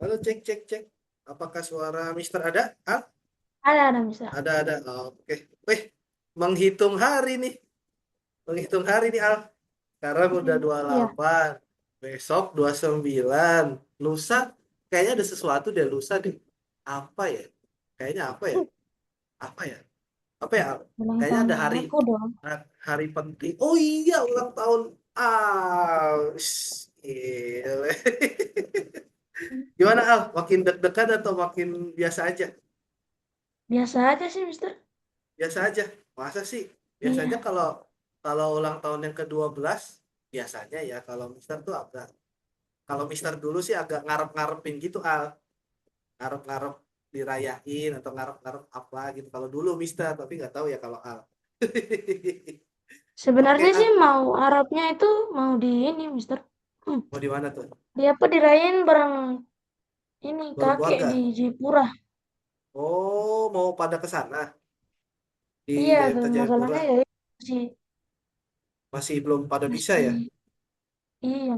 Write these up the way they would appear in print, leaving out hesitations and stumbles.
Halo, cek, cek, cek. Apakah suara Mister ada? Ah, Ada bisa. ada. Oke. Wih, menghitung hari nih. Menghitung hari nih, Al. Sekarang udah Hmm, dua puluh iya. delapan. Besok 29. Lusa, kayaknya ada sesuatu deh, lusa deh. Apa ya? Kayaknya apa ya? Apa ya? Apa ya, Al? Ulang Kayaknya tahun ada hari aku dong. hari penting. Oh iya, ulang tahun. Gile. Gimana, Al? Makin deg-degan atau makin biasa aja? Biasa aja sih, Mister. Biasa aja. Masa sih? Biasanya Iya. kalau kalau ulang tahun yang ke-12 biasanya ya kalau Mister tuh agak kalau Mister dulu sih agak ngarep-ngarepin gitu, Al. Ngarep-ngarep dirayain atau ngarep-ngarep apa gitu. Kalau dulu Mister, tapi nggak tahu ya kalau Al. Oke, Sebenarnya sih Al. mau Arabnya itu mau di ini, Mister. Hmm. Mau di mana tuh? Dia apa dirayain bareng ini Bareng kakek di keluarga. Jayapura. Oh, mau pada ke sana di Iya, daerah tuh Jayapura. masalahnya ya masih Masih belum pada bisa ya? masih iya.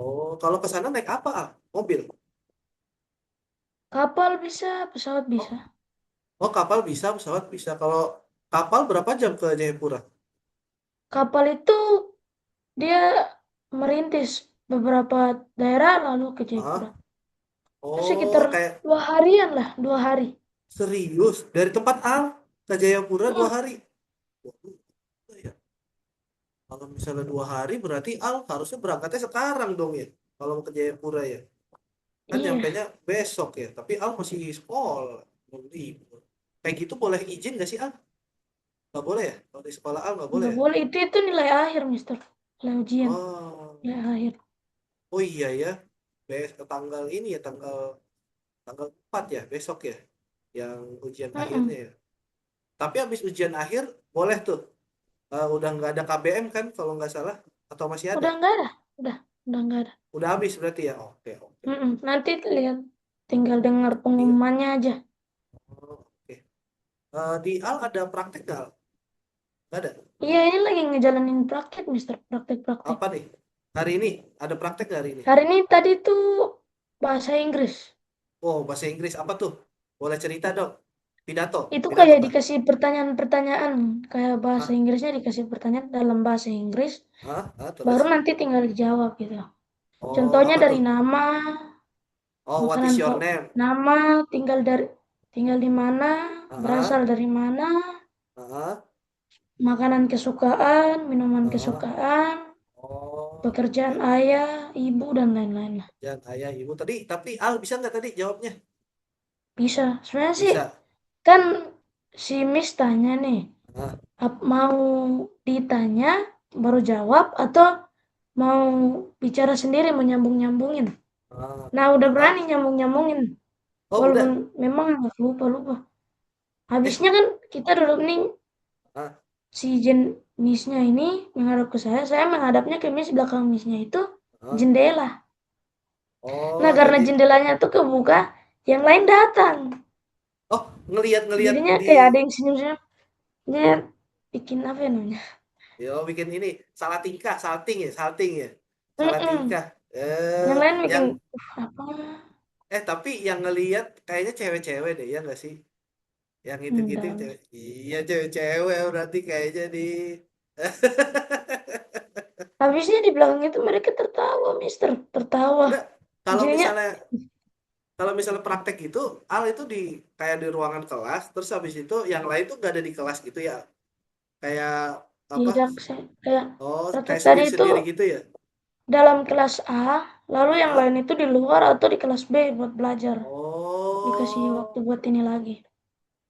Oh, kalau ke sana naik apa, Al? Mobil. Kapal bisa, pesawat Oh, bisa. oh, kapal bisa, pesawat bisa. Kalau kapal berapa jam ke Jayapura? Kapal itu dia merintis beberapa daerah lalu ke Ah, Jayapura. Itu sekitar oh, kayak 2 harian lah, 2 hari. serius dari tempat Al ke Jayapura dua Hmm, hari. Waduh, ya. Kalau misalnya 2 hari berarti Al harusnya berangkatnya sekarang dong ya. Kalau mau ke Jayapura ya. Kan iya. nyampainya besok ya. Tapi Al masih sekolah. Belum libur. Kayak gitu boleh izin gak sih, Al? Nggak boleh ya? Kalau di sekolah Al nggak boleh Nggak ya? boleh, itu nilai akhir, Mister. Nilai ujian, Oh, nilai akhir. oh iya ya. Tanggal ini ya, tanggal tanggal 4 ya, besok ya. Yang ujian akhirnya Mm-mm. ya. Tapi habis ujian akhir boleh tuh. Udah nggak ada KBM kan kalau nggak salah, atau masih ada? Udah nggak ada, udah nggak ada. Udah habis berarti ya. Oke, oke. Mm-mm. Nanti lihat, tinggal dengar Iya. pengumumannya aja. Oh, oke. Di Al ada praktek nggak, Al? Nggak ada. Iya, ini lagi ngejalanin praktek, Mister. Praktek-praktek. Apa nih? Hari ini ada praktek nggak hari ini? Hari ini tadi tuh bahasa Inggris. Oh, bahasa Inggris apa tuh? Boleh cerita dong. Pidato, Itu pidato kayak kah? dikasih pertanyaan-pertanyaan. Kayak bahasa Hah? Inggrisnya dikasih pertanyaan dalam bahasa Inggris. Hah? Hah? Baru Terus? nanti tinggal dijawab gitu. Oh, Contohnya apa dari tuh? nama, Oh, what makanan is your kok. name? Nama, tinggal di mana, berasal Ah, dari mana, ah, makanan kesukaan, minuman ah. kesukaan, Oh, pekerjaan oke. ayah, ibu, dan lain-lain lah. Jangan ayah ibu tadi, tapi Al bisa nggak tadi jawabnya? Bisa. Sebenarnya sih, Bisa. kan si Miss tanya nih, Ah, mau ditanya baru jawab atau mau bicara sendiri, menyambung-nyambungin. ah. Nah, udah berani Al, nyambung-nyambungin. oh Walaupun udah. memang lupa-lupa. Eh, Habisnya kan kita duduk nih, ah, si Miss-nya ini menghadap ke saya menghadapnya ke Miss, belakang Miss-nya itu ah. jendela. Nah, Oh, karena jadi jendelanya tuh kebuka, yang lain datang. oh ngelihat-ngelihat Jadinya di kayak ada yang senyum-senyum. Dia bikin apa ya namanya? yo bikin ini salah tingkah, salting ya. Salah Mm-mm. tingkah. Yang lain bikin, Yang apa? tapi yang ngelihat kayaknya cewek-cewek deh ya nggak sih? Yang itu gitu Enggak. cewek. Iya, cewek-cewek berarti kayaknya di Habisnya di belakang itu mereka tertawa, Mister. Tertawa. enggak kalau Jadinya, misalnya praktek itu Al itu di kayak di ruangan kelas terus habis itu yang lain tuh nggak ada di kelas gitu ya kayak apa tidak sih. Kayak oh kayak tadi sendiri itu sendiri gitu ya. dalam kelas A, lalu yang Hah? lain itu di luar atau di kelas B buat belajar. Dikasih waktu Oh, buat ini lagi.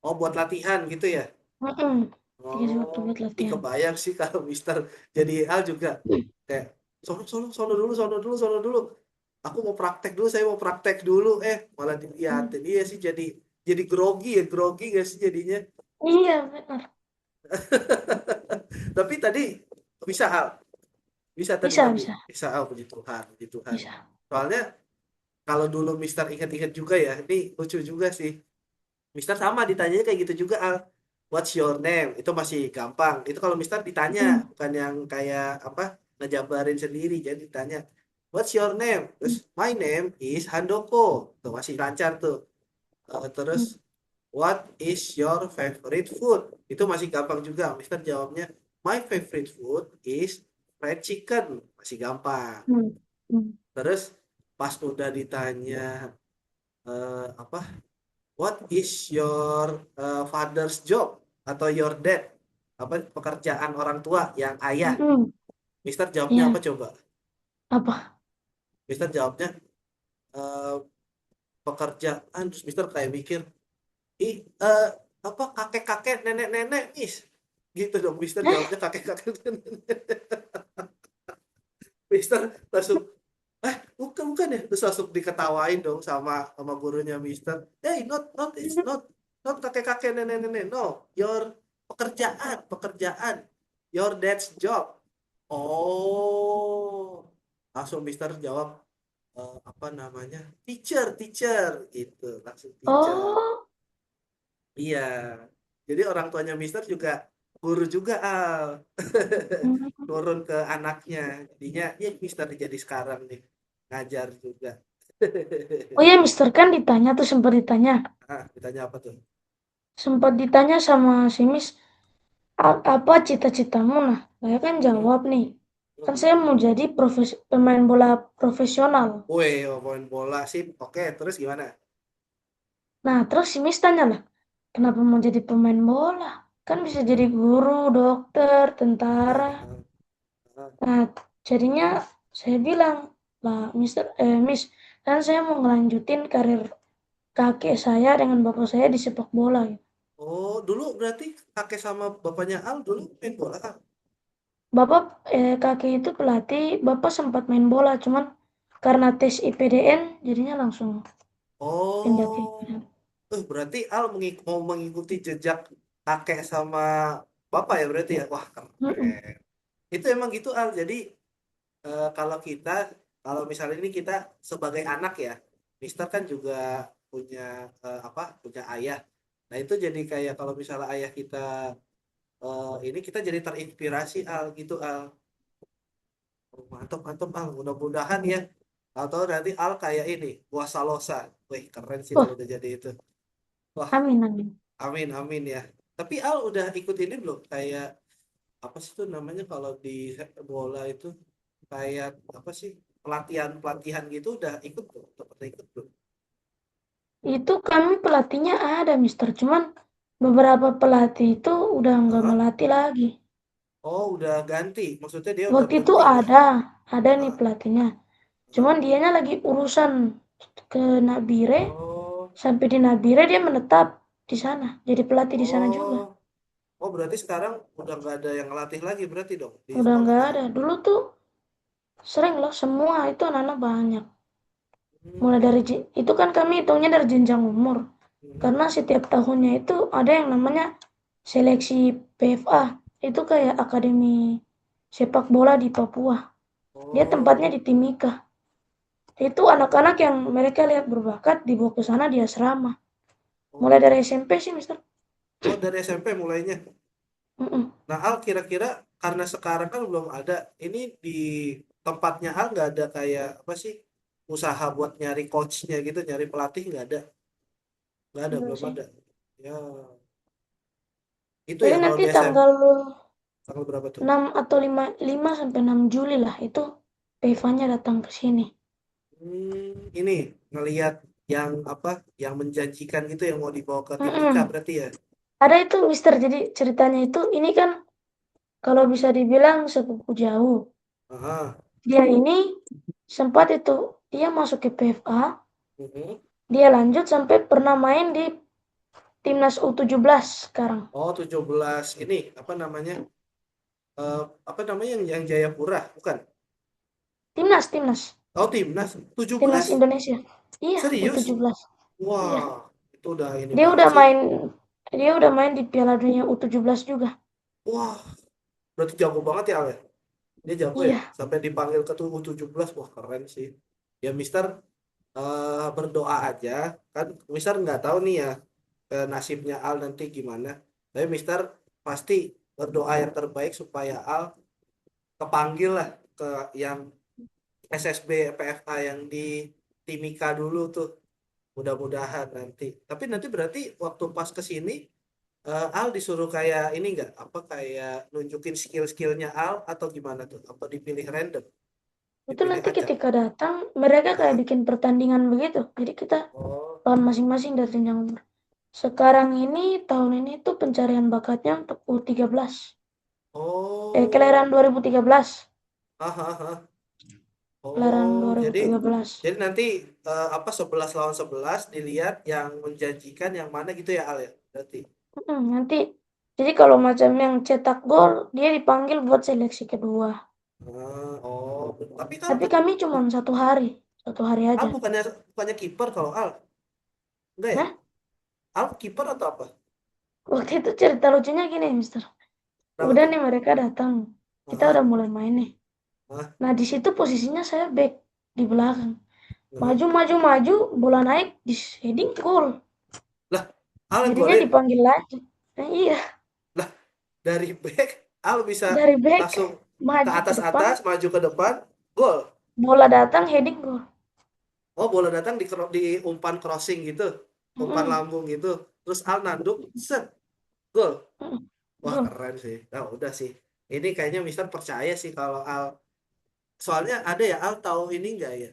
oh buat latihan gitu ya. Mm-mm. Dikasih waktu Oh, buat ih latihan. kebayang sih kalau Mister jadi Al juga kayak sono sono sono dulu sono dulu sono dulu. Aku mau praktek dulu, saya mau praktek dulu. Malah Hmm. diliatin. Iya sih jadi grogi gak sih jadinya. Iya, benar. Tapi tadi bisa Al, bisa tadi Bisa, tapi bisa. bisa Al puji Tuhan, puji Tuhan. Bisa. Soalnya kalau dulu Mister ingat-ingat juga ya, ini lucu juga sih. Mister sama ditanyanya kayak gitu juga Al. What's your name? Itu masih gampang. Itu kalau Mister ditanya, Hmm. bukan yang kayak apa ngejabarin sendiri. Jadi ditanya, what's your name? Terus my name is Handoko. Tuh masih lancar tuh. Terus what is your favorite food? Itu masih gampang juga. Mister jawabnya my favorite food is fried chicken. Masih gampang. Hmm. Hmm. Terus pas udah ditanya apa? What is your father's job atau your dad? Apa pekerjaan orang tua yang ayah? Hmm. Mister jawabnya apa Ya, coba? apa? Mister jawabnya eh, pekerjaan. Terus Mister kayak mikir, ih apa kakek-kakek nenek-nenek mis gitu dong. Mister jawabnya kakek-kakek nenek. Mister langsung bukan bukan ya, terus langsung diketawain dong sama gurunya Mister. Hey, not it's not kakek-kakek nenek-nenek, no, your pekerjaan your dad's job. Oh, langsung Mister jawab apa namanya, teacher gitu, langsung teacher. Oh, Iya, jadi orang tuanya Mister juga guru juga Al. hmm. Turun ke anaknya, jadinya ya Mister jadi sekarang nih ngajar juga. Oh ya, Mister kan ditanya tuh Ditanya apa tuh? sempat ditanya sama si Miss, apa cita-citamu? Nah, saya kan Mm-mm, jawab nih, kan mm-mm. saya mau jadi pemain bola profesional. Wih, main bola sih. Oke, terus gimana? Nah, terus si Miss tanya lah, kenapa mau jadi pemain bola? Kan bisa jadi guru, dokter, tentara. Nah, jadinya saya bilang, lah Miss, kan saya mau ngelanjutin karir kakek saya dengan bapak saya di sepak bola. Gitu. Oh, dulu berarti kakek sama bapaknya Al dulu main bola. Kakek itu pelatih, bapak sempat main bola, cuman karena tes IPDN, jadinya langsung pindah ke Oh, IPDN. berarti Al mau mengikuti jejak kakek sama bapak ya berarti ya? Wah, Mm-mm. keren. Itu emang gitu Al. Jadi kalau kalau misalnya ini kita sebagai anak ya, Mister kan juga punya apa? Punya ayah. Nah itu jadi kayak kalau misalnya ayah kita ini kita jadi terinspirasi Al gitu Al. Oh, mantap mantap Al. Mudah-mudahan ya. Atau nanti Al kayak ini, puasa losa. Wih keren sih kalau Wah, udah jadi itu. Wah, amin, amin. amin amin ya. Tapi Al udah ikut ini belum? Kayak apa sih itu namanya kalau di bola itu kayak apa sih, pelatihan pelatihan gitu udah ikut tuh, udah pernah ikut belum? Itu kami pelatihnya ada, Mister. Cuman beberapa pelatih itu udah nggak Hah? melatih lagi. Oh udah ganti, maksudnya dia udah Waktu itu berhenti nggak? ada nih Hah? pelatihnya. Hah? Cuman dianya lagi urusan ke Nabire, Oh, sampai di Nabire dia menetap di sana, jadi pelatih di sana juga. oh, oh berarti sekarang udah nggak ada yang ngelatih lagi berarti dong di Udah nggak sekolahnya. ada. Dulu tuh sering loh, semua itu anak-anak banyak. Mulai Hmm, dari itu kan kami hitungnya dari jenjang umur. mhm. Karena setiap tahunnya itu ada yang namanya seleksi PFA. Itu kayak akademi sepak bola di Papua. Dia tempatnya Oh, di Timika. Itu anak-anak yang mereka lihat berbakat dibawa ke sana di asrama. Mulai oh, dari SMP sih, Mister. oh dari SMP mulainya. Mm-mm. Nah Al kira-kira karena sekarang kan belum ada, ini di tempatnya Al nggak ada kayak apa sih, usaha buat nyari coachnya gitu, nyari pelatih nggak ada Enggak belum sih. ada. Ya itu Jadi ya kalau nanti di SMP tanggal tanggal berapa tuh? 6 atau 5 sampai 6 Juli lah itu PFA-nya datang ke sini. Ini ngelihat yang apa, yang menjanjikan gitu yang mau dibawa ke Timika Mm-mm. berarti ya. Ada itu, Mister. Jadi ceritanya itu ini kan kalau bisa dibilang sepupu jauh. Aha. Dia ini sempat itu dia masuk ke PFA, Mhm. dia lanjut sampai pernah main di Timnas U17 sekarang. Oh 17 ini apa namanya, apa namanya yang Jayapura bukan? Timnas. Oh timnas Timnas 17. Indonesia. Iya, Serius? U17. Iya. Wah, itu udah ini Dia banget udah sih. main dia udah main di Piala Dunia U17 juga. Wah, berarti jago banget ya, Ale. Dia jago ya. Iya. Sampai dipanggil ke tubuh 17. Wah, keren sih. Ya, Mister berdoa aja. Kan Mister nggak tahu nih ya nasibnya Al nanti gimana. Tapi Mister pasti berdoa yang terbaik supaya Al kepanggil lah ke yang SSB PFA yang di Timika dulu tuh. Mudah-mudahan nanti. Tapi nanti berarti waktu pas ke sini Al disuruh kayak ini nggak apa kayak nunjukin skill-skillnya Al atau gimana tuh? Apa dipilih random? Itu Dipilih nanti acak? ketika datang, mereka kayak Hah? bikin pertandingan begitu. Jadi kita Oh, lawan masing-masing dari jenjang umur. Sekarang ini, tahun ini tuh pencarian bakatnya untuk U13. oh, Kelahiran 2013. ah, ah, ah. Kelahiran Oh, jadi 2013. nanti apa 11 lawan 11 dilihat yang menjanjikan yang mana gitu ya Al ya? Berarti. Nanti, jadi kalau macam yang cetak gol, dia dipanggil buat seleksi kedua. Oh, tapi Al Tapi kan kami cuma satu hari Al aja. bukannya bukannya kiper kalau Al enggak ya? Nah, Al kiper atau apa? waktu itu cerita lucunya gini, Mister. Kenapa Udah tuh? nih mereka datang, kita Heeh, udah mulai main nih. heeh, Nah, di situ posisinya saya back di belakang. heeh. Maju, maju, maju, bola naik, di heading gol. Lah, Al yang Jadinya golin. dipanggil lagi. Nah, iya, Lah, dari back Al bisa dari back langsung ke maju ke depan, atas-atas, maju ke depan, gol. bola datang, heading gol. Oh, bola datang di umpan crossing gitu, umpan Mm-mm, lambung gitu. Terus Al nanduk, set, gol. mm-mm, Wah, gol. keren sih. Nah, udah sih. Ini kayaknya Mister percaya sih kalau Al. Soalnya ada ya, Al tahu ini enggak ya?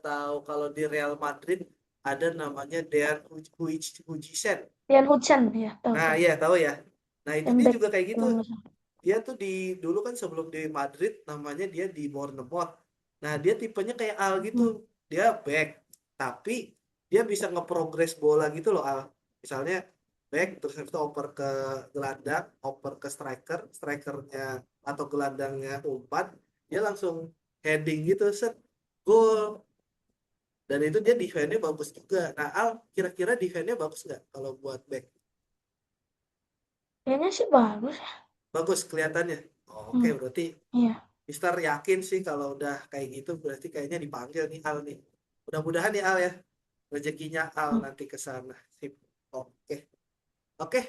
Tahu kalau di Real Madrid ada namanya Dean Huijsen. Ian Hudson, ya, tahu Nah, tahu. iya tahu ya. Nah, itu Yang dia back juga kayak gitu. kalau nggak salah. Dia tuh dulu kan sebelum di Madrid namanya dia di Bournemouth. Nah, dia tipenya kayak Al gitu. Hmm, Dia back, tapi dia bisa ngeprogres bola gitu loh Al. Misalnya back terus habis itu oper ke gelandang, oper ke striker, strikernya atau gelandangnya umpan, dia langsung heading gitu set gol. Dan itu dia defense-nya bagus juga. Nah, Al kira-kira defense-nya bagus nggak kalau buat back? Kayaknya sih bagus ya. Bagus kelihatannya. Oh, oke, Hmm, berarti iya. Mister yakin sih kalau udah kayak gitu berarti kayaknya dipanggil nih Al nih. Mudah-mudahan ya Al ya. Rezekinya Al Hmm, nanti ke sana. Sip. Oke. Oke.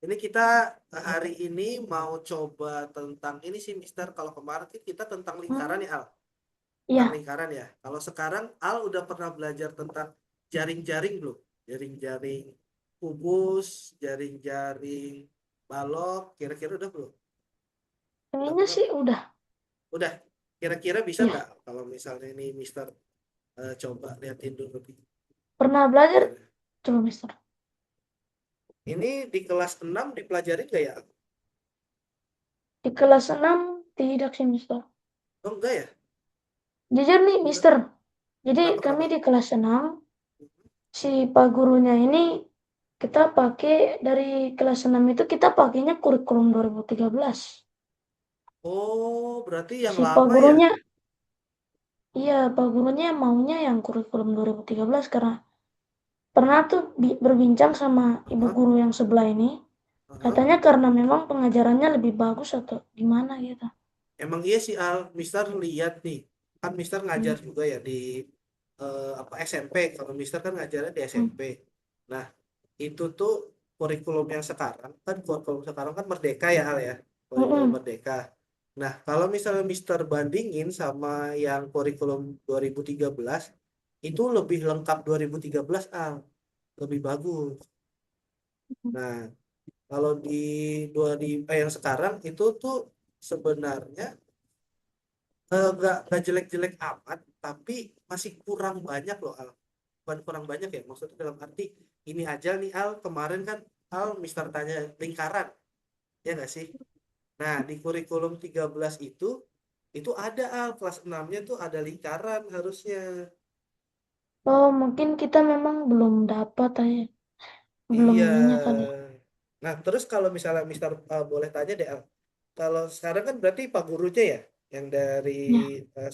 Ini kita hari ini mau coba tentang ini sih Mister. Kalau kemarin kita tentang lingkaran hmm, ya Al. Tentang iya. lingkaran ya. Kalau sekarang Al udah pernah belajar tentang jaring-jaring belum? Jaring-jaring kubus, jaring-jaring balok, kira-kira udah belum? Udah Kayaknya pernah sih belum? udah. Udah. Kira-kira bisa Iya. nggak kalau misalnya ini Mister coba liatin dulu di Pernah belajar? layar. Coba, Mister. Ini di kelas 6 dipelajarin nggak ya? Di kelas 6 tidak sih, Mister. Oh enggak ya? Jujur nih, Enggak. Mister. Jadi Kenapa kami kenapa? di kelas 6, si pak gurunya ini kita pakai dari kelas 6 itu kita pakainya kurikulum 2013. Oh, berarti yang Si pak lama ya? gurunya, iya pak gurunya maunya yang kurikulum 2013 karena pernah tuh berbincang sama ibu Hah? guru yang sebelah ini. Hah? Katanya karena memang pengajarannya lebih bagus atau gimana gitu. Emang iya sih Al, Mister lihat nih. Kan Mister Hmm, ngajar juga ya di apa SMP. Kalau Mister kan ngajarnya di hmm, SMP. Nah, itu tuh kurikulum yang sekarang kan kurikulum sekarang kan Merdeka ya Al ya. Kurikulum hmm. Merdeka. Nah, kalau misalnya Mister bandingin sama yang kurikulum 2013 itu lebih lengkap 2013 Al, lebih bagus. Nah, kalau di yang sekarang itu tuh sebenarnya nggak jelek-jelek amat, tapi masih kurang banyak loh Al. Bukan kurang banyak ya, maksudnya dalam arti ini aja nih Al, kemarin kan Al Mister tanya lingkaran, ya nggak sih? Nah, di kurikulum 13 itu ada Al, kelas 6-nya tuh ada lingkaran harusnya. Oh, mungkin kita memang belum dapat aja. Belum Iya. ininya kali. Nah, terus kalau misalnya Mister boleh tanya deh Al, kalau sekarang kan berarti Pak gurunya ya, yang dari Ya.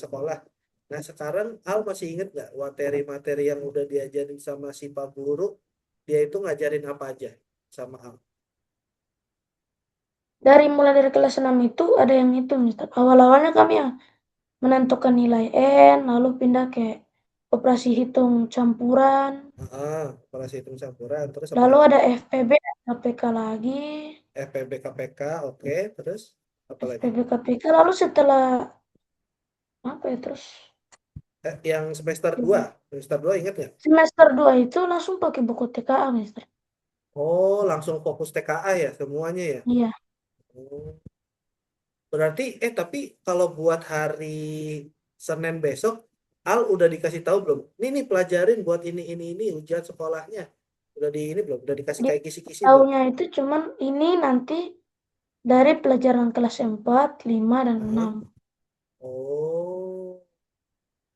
sekolah. Nah, sekarang Al masih inget nggak materi-materi yang udah diajarin sama si Pak Guru? Dia itu ngajarin apa aja sama Al? Mulai dari kelas 6 itu ada yang itu, Mister. Awal-awalnya kami ya menentukan nilai N, lalu pindah ke operasi hitung campuran, Kepala hitung campuran, terus apa lalu lagi? ada FPB dan KPK lagi, FPB KPK, oke, terus apa lagi? FPB KPK, lalu setelah apa ya terus? Yang semester 2, semester 2 ingat nggak? Semester 2 itu langsung pakai buku TKA, Mister. Oh, langsung fokus TKA ya semuanya ya. Iya. Oh, berarti tapi kalau buat hari Senin besok, Al udah dikasih tahu belum? Ini pelajarin buat ini ujian sekolahnya. Udah di ini belum? Udah dikasih Di kayak kisi-kisi belum? tahunnya itu cuman ini nanti dari pelajaran kelas 4, 5, dan Aha. 6. Oh,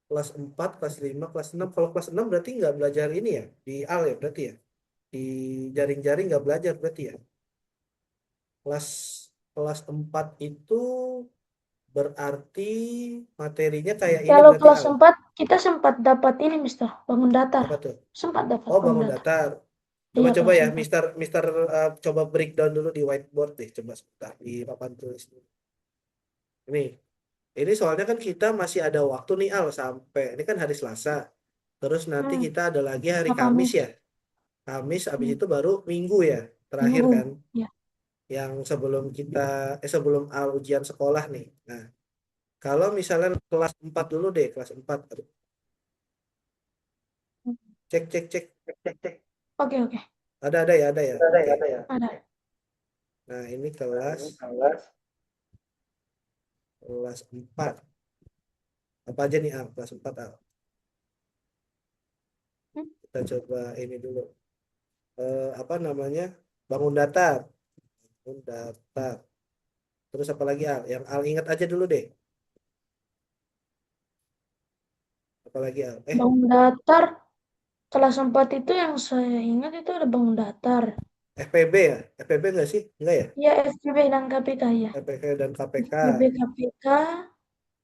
kelas 4, kelas 5, kelas 6. Kalau kelas 6 berarti nggak belajar ini ya? Di Al ya berarti ya? Di jaring-jaring nggak belajar berarti ya? Kelas kelas 4 itu berarti materinya kayak ini Kalau berarti kelas Al. 4 kita sempat dapat ini, Mister, bangun datar. Apa tuh? Sempat dapat Oh, bangun bangun datar. datar. Iya, Coba-coba kelas ya, 4. Mister Mister coba breakdown dulu di whiteboard deh, coba sebentar di papan tulis dulu. Ini soalnya kan kita masih ada waktu nih Al sampai ini kan hari Selasa. Terus nanti Hmm, kita ada lagi hari sama Kamis Kamis. ya. Kamis habis Hmm, itu baru Minggu ya, terakhir Minggu. kan. Ya. Yang sebelum kita sebelum Al ujian sekolah nih. Nah, kalau misalnya kelas 4 dulu deh, kelas 4. Aduh, cek cek cek. Oke, oke. Ada ya, ada ya. Ada ya, Oke. ada ya. Ada. Nah, ini Nah, kelas ini kelas kelas 4. Apa aja nih Al? Kelas 4 Al. Hmm, Kita coba ini dulu. Apa namanya? Bangun datar. Bangun datar. Terus apa lagi Al? Yang Al ingat aja dulu deh. Apa lagi Al? Bangun datar. Kelas 4 itu yang saya ingat itu ada bangun datar. FPB ya? FPB nggak sih? Enggak ya? Ya, FGB dan KPK ya. FPK dan KPK. FGB, KPK.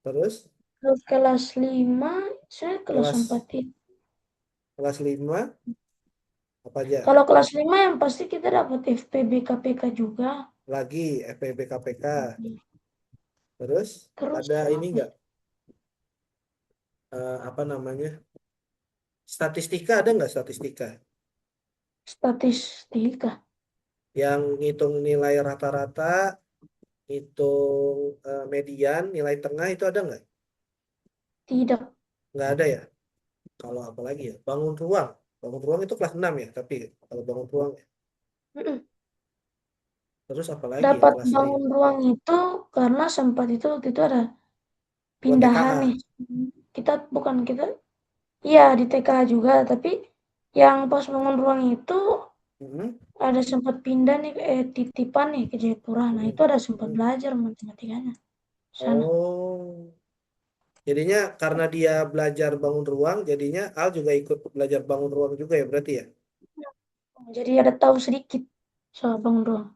Terus Terus kelas 5, saya kelas 4 kelas itu. kelas 5 apa aja? Kalau kelas 5 yang pasti kita dapat FPB, KPK juga. Lagi FPB KPK. Iya. Terus Terus ada ini apa ya? nggak? Apa namanya? Statistika ada nggak statistika? Statistika. Yang ngitung nilai rata-rata, ngitung median, nilai tengah itu ada nggak? Tidak. Nggak ada ya? Kalau apa lagi ya? Bangun ruang. Bangun ruang itu kelas 6 ya, tapi kalau bangun ruang ya. Mm-mm. Terus apa lagi ya Dapat kelas bangun 5? ruang itu karena sempat itu waktu itu ada Buat pindahan nih. TKA. Kita bukan kita, iya di TK juga, tapi yang pas bangun ruang itu Mm-mm. ada sempat pindah nih titipan nih ke Jayapura. Nah, Mm-mm. itu ada sempat Mm-mm. belajar matematikanya sana. Oh, jadinya karena dia belajar bangun ruang, jadinya Al juga ikut belajar bangun ruang juga ya berarti ya? Jadi ada tahu sedikit soal bangun ruang.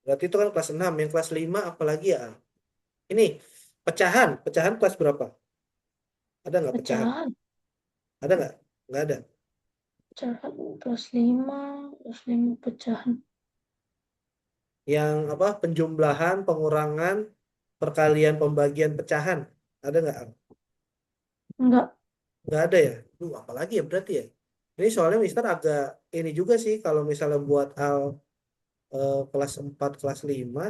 Berarti itu kan kelas 6, yang kelas 5 apalagi ya Al? Ini pecahan, pecahan kelas berapa? Ada nggak pecahan? Pecahan, Ada nggak? Nggak ada. pecahan kelas 5 pecahan. Yang apa? Penjumlahan, pengurangan, perkalian, pembagian, pecahan. Ada nggak Al? Enggak. Nggak ada ya? Apalagi ya berarti ya? Ini soalnya Mister agak ini juga sih kalau misalnya buat Al kelas 4 kelas 5.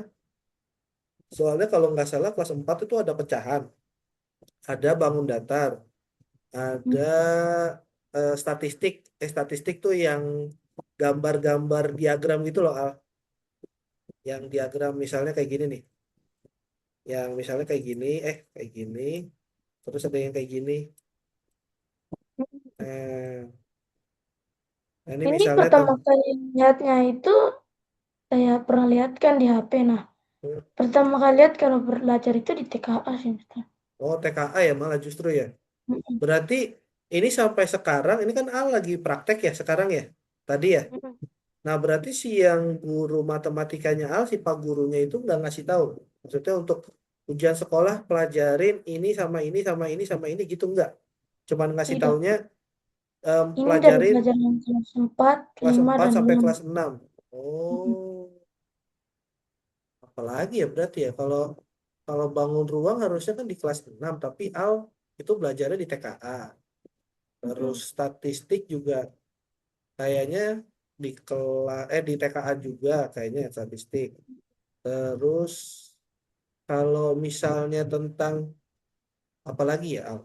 Soalnya kalau nggak salah kelas 4 itu ada pecahan, ada bangun datar, ada statistik. Statistik tuh yang gambar-gambar diagram gitu loh, Al. Yang diagram misalnya kayak gini nih. Yang misalnya kayak gini, terus ada yang kayak gini. Eh, nah ini Ini misalnya pertama kali lihatnya itu saya pernah lihat kan di HP. Nah, pertama kali lihat kalau belajar itu di TKA sih, Mister. oh TKA ya malah justru ya. Mm-mm. Berarti ini sampai sekarang, ini kan Al lagi praktek ya sekarang ya, tadi ya. Mm-mm. Nah, berarti si yang guru matematikanya Al, si pak gurunya itu nggak ngasih tahu. Maksudnya untuk ujian sekolah pelajarin ini sama ini sama ini sama ini gitu nggak. Cuman ngasih Tidak. taunya Ini dari pelajarin pelajaran kelas 4, kelas 5, 4 dan sampai 6. kelas 6. Mm-mm. Oh, apalagi ya berarti ya. Kalau kalau bangun ruang harusnya kan di kelas 6, tapi Al itu belajarnya di TKA. Terus Mm-mm. statistik juga kayaknya di TKA juga kayaknya statistik. Terus kalau misalnya tentang Apalagi ya, Al?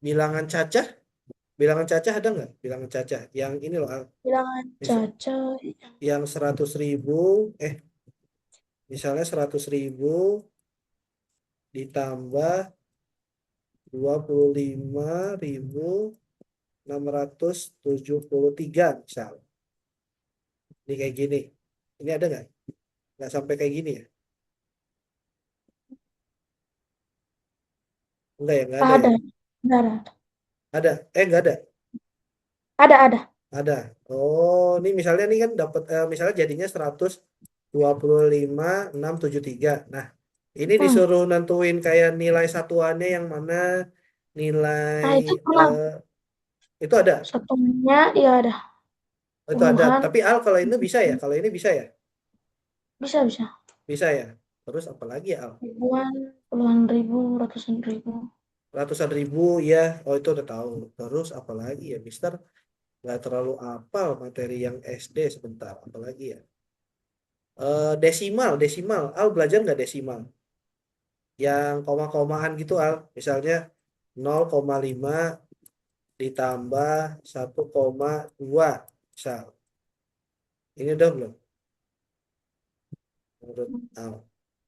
Bilangan cacah, bilangan cacah ada nggak? Bilangan cacah yang ini loh, Al. Bilangan Misal, caca. yang 100.000, eh, misalnya 100.000 ditambah 25.673 misal. Ini kayak gini. Ini ada nggak? Nggak sampai kayak gini ya? Enggak ya, nggak ada ya? Ada. Ada. Ada. Nggak ada. Ada. Ada. Oh, ini misalnya nih kan dapat misalnya jadinya 125.673. Nah, ini Hmm. disuruh nentuin kayak nilai satuannya yang mana, nilai Nah, itu pernah. eh, itu ada. Satunya ya ada Itu ada. puluhan. Tapi Al kalau ini bisa ya? Kalau ini bisa ya? Bisa. Bisa ya. Terus apalagi ya Al? Ribuan, puluhan ribu, ratusan ribu. Ratusan ribu ya. Oh itu udah tahu. Terus apalagi ya, Mister? Nggak terlalu apal materi yang SD sebentar. Apalagi ya? Desimal. Al belajar nggak desimal? Yang koma-komaan gitu Al. Misalnya 0,5 ditambah 1,2 misal. Ini udah belum menurut Al?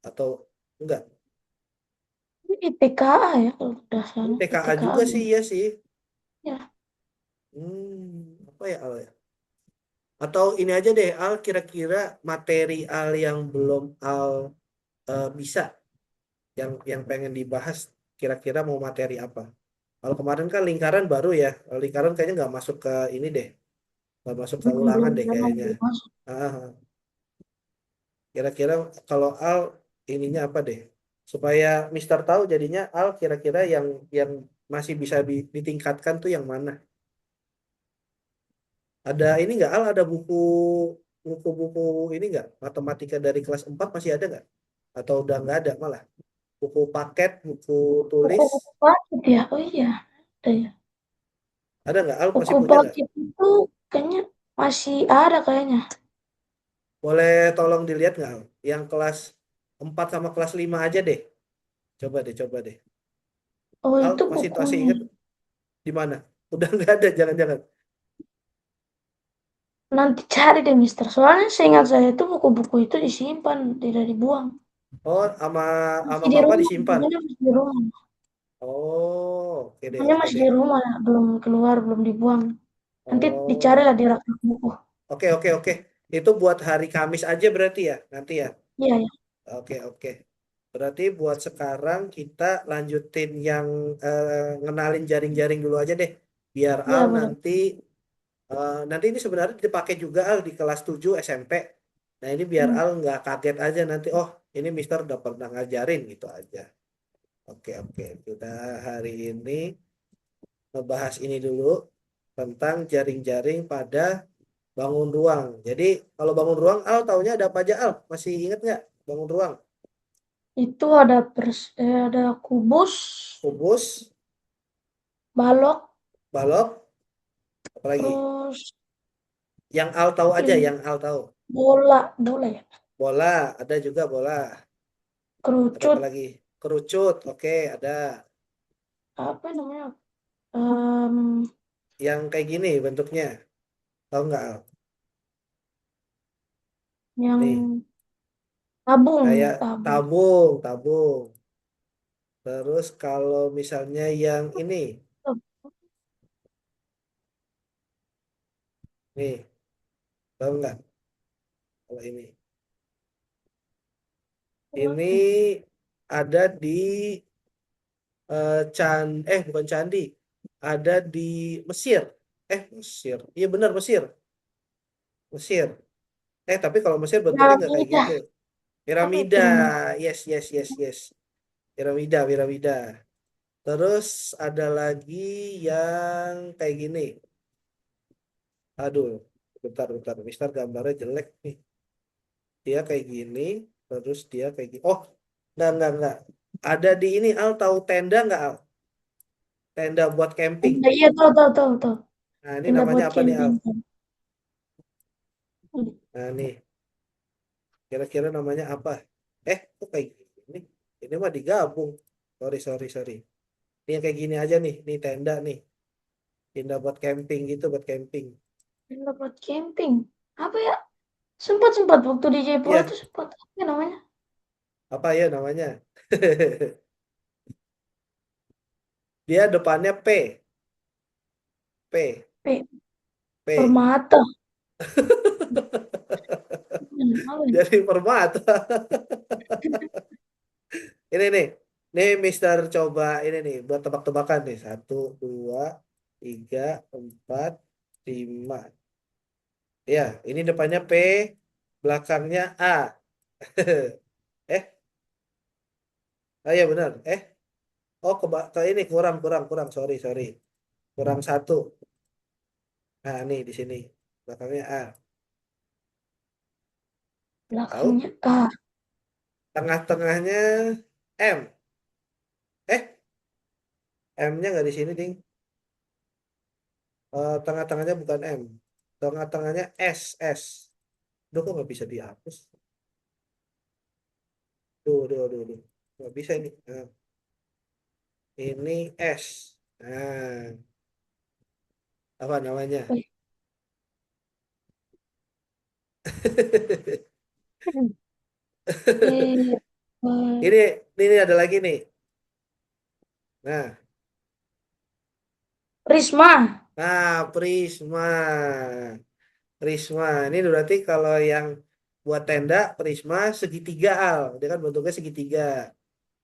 Atau enggak? Ini IPKA ya kalau Ini dasarnya. TKA IPKA juga sih belum. ya sih. Ya, Apa ya Al ya? Atau ini aja deh Al, kira-kira materi Al yang belum Al bisa, yang pengen dibahas, kira-kira mau materi apa? Kalau kemarin kan lingkaran baru ya. Kalau lingkaran kayaknya nggak masuk ke ini deh, nggak masuk ke ulangan belum deh memang kayaknya. belum masuk. Ah, kira-kira kalau Al ininya apa deh? Supaya Mister tahu jadinya Al kira-kira yang masih bisa ditingkatkan tuh yang mana? Ada ini nggak Al, ada buku-buku ini nggak? Matematika dari kelas 4 masih ada nggak? Atau udah nggak ada malah? Buku paket, buku tulis, Buku-buku paket ya. Oh iya, ada ya. ada nggak? Al Buku masih punya nggak? paket itu kayaknya masih ada kayaknya. Boleh tolong dilihat nggak Al? Yang kelas 4 sama kelas 5 aja deh. Coba deh. Oh Al itu masih bukunya. inget di mana? Udah nggak ada, jangan-jangan. Nanti cari deh Mister. Soalnya seingat saya itu buku-buku itu disimpan, tidak dibuang. Oh, sama Masih di papa rumah, disimpan. bukunya masih di rumah. Oh, oke deh, Bukunya oke masih deh. di rumah, belum keluar, belum dibuang. Nanti Oh, dicarilah di rak buku. oke. Itu buat hari Kamis aja berarti ya, nanti ya. Iya, ya. Oke. Berarti buat sekarang kita lanjutin yang ngenalin jaring-jaring dulu aja deh. Biar Iya, Al boleh. nanti ini sebenarnya dipakai juga Al di kelas 7 SMP. Nah, ini biar Hmm. Al nggak kaget aja nanti, oh, ini Mister udah pernah ngajarin gitu aja. Oke. Kita hari ini ngebahas ini dulu tentang jaring-jaring pada bangun ruang. Jadi kalau bangun ruang, Al taunya ada apa aja Al? Masih ingat nggak bangun ruang? Itu ada ada kubus, Kubus, balok, balok, apalagi? terus Yang Al tahu aja, ini yang Al tahu. bola ya, Bola, ada juga bola. Ada apa kerucut, lagi? Kerucut, oke, ada. apa namanya? Em, Yang kayak gini bentuknya, tahu nggak Al? Nih, yang tabung, kayak tabung. tabung. Terus kalau misalnya yang ini, nih, tahu nggak? Kalau ini, ini ada di bukan candi, ada di Mesir. Mesir, iya benar Mesir, Mesir. Tapi kalau Mesir bentuknya nggak kayak Piramida, gitu. apa ya, Piramida, piramida? yes. Piramida. Terus ada lagi yang kayak gini. Aduh, bentar. Mister gambarnya jelek nih. Dia kayak gini, terus dia kayak gini. Oh, enggak. Ada di ini, Al tahu tenda nggak Al? Tenda buat camping. Iya, tahu. Nah, ini Tenda namanya buat apa nih Al? camping. Nah, nih, kira-kira namanya apa? Kok kayak gini? Ini mah digabung. Sorry. Ini yang kayak gini aja nih, nih tenda nih. Tenda buat camping gitu, buat camping. Tenda buat camping. Apa ya? Sempat-sempat waktu di Jayapura Iya, tuh sempat apa ya namanya? apa ya namanya? Dia depannya P, P, P. P. Permata. Apa ya? Jadi permata. Ini nih Mister coba ini nih buat tebak-tebakan nih. Satu, dua, tiga, empat, lima. Ya, ini depannya P, belakangnya A. Eh, oh iya benar. Oh ke ini kurang, kurang, kurang. Sorry, sorry. Kurang satu. Nah, nih di sini. Belakangnya A. Tahu? Belakangnya A. Tengah-tengahnya M. Eh, M-nya nggak di sini, Ding. Tengah-tengahnya bukan M. Tengah-tengahnya S, S. Duh, kok nggak bisa dihapus? Duh, duh, duh, duh. Nggak bisa ini. Nah, ini S. Nah, apa namanya? Apa ya? Eh, Ini, ini ada lagi nih. Nah, Risma. Prisma. Prisma. Ini berarti kalau yang buat tenda, Prisma segitiga al. Dia kan bentuknya segitiga.